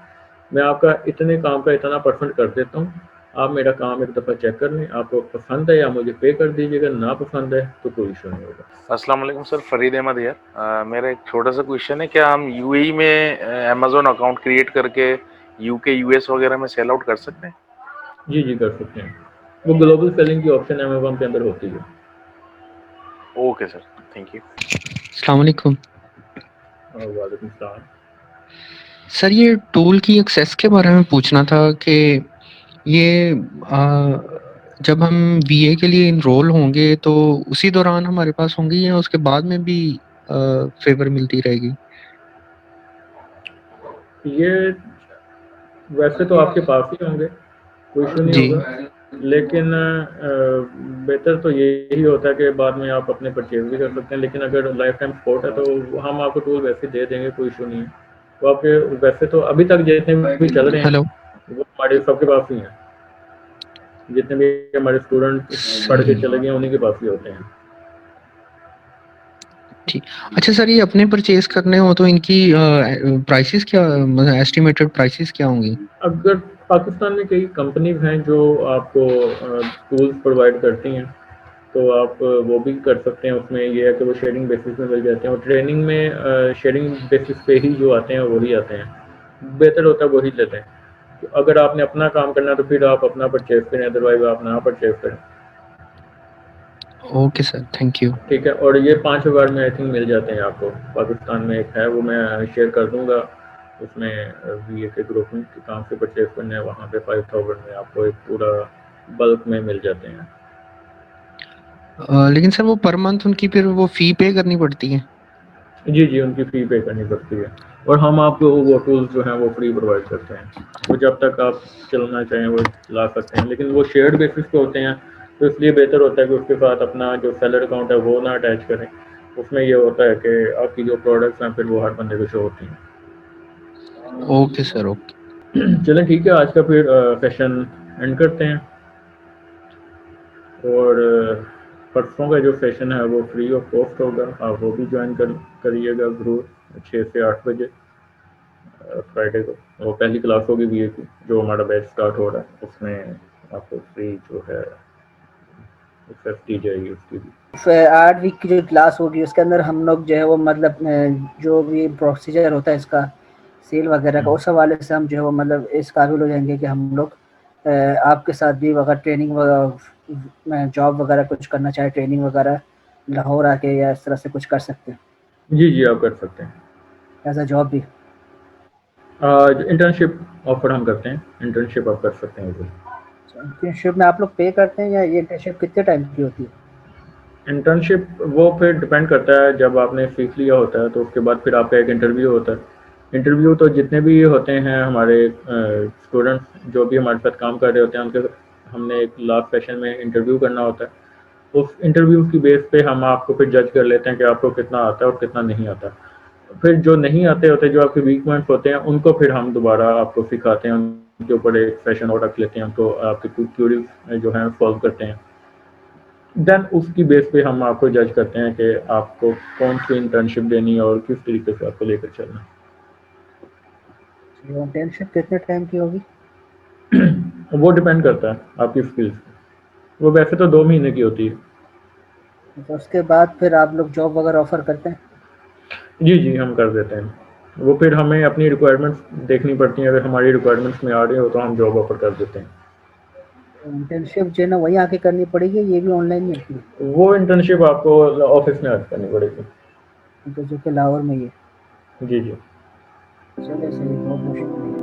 मैं आपका इतने काम का इतना परसेंट कर देता हूँ, आप मेरा काम एक दफ़ा चेक कर लें, आपको पसंद है या मुझे पे कर दीजिएगा, ना पसंद है तो कोई इशू नहीं होगा। अस्सलाम वालेकुम सर, फरीद अहमद हियर। मेरा एक छोटा सा क्वेश्चन है, क्या हम यूएई में अमेजोन अकाउंट क्रिएट करके यूके यूएस वगैरह में सेल आउट कर सकते हैं? जी जी कर सकते हैं, वो ग्लोबल सेलिंग की ऑप्शन अमेजोन के अंदर होती है। Okay sir, thank you. अस्सलाम वालेकुम वालेकुम सलाम। सर, ये टूल की एक्सेस के बारे में पूछना था कि ये जब हम बीए के लिए इनरोल होंगे तो उसी दौरान हमारे पास होंगी या उसके बाद में भी फेवर मिलती रहेगी? ये वैसे तो आपके पास ही होंगे, कोई इशू नहीं होगा, लेकिन बेहतर तो यही होता है कि बाद में आप अपने परचेज भी कर सकते हैं, लेकिन अगर लाइफ टाइम सपोर्ट है तो हम आपको टूल वैसे दे देंगे, कोई इशू नहीं है। तो आपके वैसे तो अभी तक जितने भी चल रहे हैं वो हमारे सबके पास ही हैं, जितने भी हमारे स्टूडेंट पढ़ के चले गए उन्हीं के पास ही होते हैं। ठीक। अच्छा सर, ये अपने परचेज करने हो तो इनकी प्राइसेस क्या, मतलब एस्टिमेटेड प्राइसेस क्या होंगी? अगर पाकिस्तान में कई कंपनीज हैं जो आपको टूल्स प्रोवाइड करती हैं, तो आप वो भी कर सकते हैं। उसमें ये है कि वो शेयरिंग बेसिस में मिल जाते हैं, और ट्रेनिंग में शेयरिंग बेसिस पे ही जो आते हैं वही आते हैं, बेहतर होता है वही लेते हैं। तो अगर आपने अपना काम करना है तो फिर आप अपना परचेज करें, अदरवाइज आप ना परचेज करें। Okay sir, thank you. ठीक है, और ये 5000 में आई थिंक मिल जाते हैं आपको। पाकिस्तान में एक है, वो मैं शेयर कर दूंगा, उसमें बीए के ग्रुप में कि कहाँ से परचेज करना है, वहाँ पे 5000 में आपको एक पूरा बल्क में मिल जाते हैं। लेकिन सर वो पर मंथ उनकी फिर वो फी पे करनी पड़ती है? जी जी, उनकी फ़ी पे करनी पड़ती है, और हम आपको वो टूल्स जो हैं वो फ्री प्रोवाइड करते हैं। वो जब तक आप चलाना चाहें वो चला सकते हैं, लेकिन वो शेयर्ड बेसिस पे होते हैं, तो इसलिए बेहतर होता है कि उसके साथ अपना जो सेलर अकाउंट है वो ना अटैच करें। उसमें ये होता है कि आपकी जो प्रोडक्ट्स हैं फिर वो हर बंदे को शो होती हैं। Okay sir, okay. चलें ठीक है, आज का फिर सेशन एंड करते हैं, और परसों का जो सेशन है वो फ्री ऑफ कॉस्ट होगा, आप वो भी ज्वाइन करिएगा ज़रूर, 6 से 8 बजे फ्राइडे को। वो पहली क्लास होगी बीए की, जो हमारा बैच स्टार्ट हो रहा है, उसमें आपको फ्री जो है एक्सेस दी जाएगी उसकी भी। 8 वीक की जो क्लास होगी उसके अंदर हम लोग जो है वो मतलब जो भी प्रोसीजर होता है इसका सेल वगैरह का, उस हवाले से हम जो है वो मतलब इस काबिल हो जाएंगे कि हम लोग आपके साथ भी अगर ट्रेनिंग वगैरह जॉब वगैरह कुछ करना चाहे, ट्रेनिंग वगैरह लाहौर आके या इस तरह से कुछ कर सकते हैं? जी जी, आप कर सकते हैं एज अ जॉब भी। इंटर्नशिप ऑफर हम करते हैं, इंटर्नशिप आप कर सकते हैं। इंटर्नशिप में आप लोग पे करते हैं, या ये इंटर्नशिप कितने टाइम की होती है? इंटर्नशिप वो फिर डिपेंड करता है, जब आपने सीख लिया होता है तो उसके बाद फिर आपका एक इंटरव्यू होता है। इंटरव्यू तो जितने भी होते हैं हमारे स्टूडेंट्स जो भी हमारे साथ काम कर रहे होते हैं, उनके हमने एक लास्ट सेशन में इंटरव्यू करना होता है। उस इंटरव्यू की बेस पे हम आपको फिर जज कर लेते हैं कि आपको कितना आता है और कितना नहीं आता। फिर जो नहीं आते होते, जो आपके वीक पॉइंट्स होते हैं, उनको फिर हम दोबारा आपको सिखाते हैं, उनके ऊपर एक सेशन और रख लेते हैं, उनको आपकी कुछ क्यूरीज जो है सॉल्व करते हैं। देन उसकी बेस पे हम आपको जज करते हैं कि आपको कौन सी इंटर्नशिप देनी है और किस तरीके से आपको लेकर चलना है। इंटर्नशिप कितने टाइम की होगी? वो डिपेंड करता है आपकी स्किल्स पे। वो वैसे तो 2 महीने की होती है। तो उसके बाद फिर आप लोग जॉब वगैरह ऑफर करते हैं? जी जी, हम कर देते हैं। वो फिर हमें अपनी रिक्वायरमेंट्स देखनी पड़ती हैं, अगर हमारी रिक्वायरमेंट्स में आ रहे हो तो हम जॉब ऑफर कर देते हैं। इंटर्नशिप जो है ना वहीं आके करनी पड़ेगी, ये भी ऑनलाइन ही होती है? वो इंटर्नशिप आपको ऑफिस में आके करनी पड़ेगी। तो जो कि लाहौर में ही है? जी जी। चलिए सही, बहुत बहुत शुक्रिया।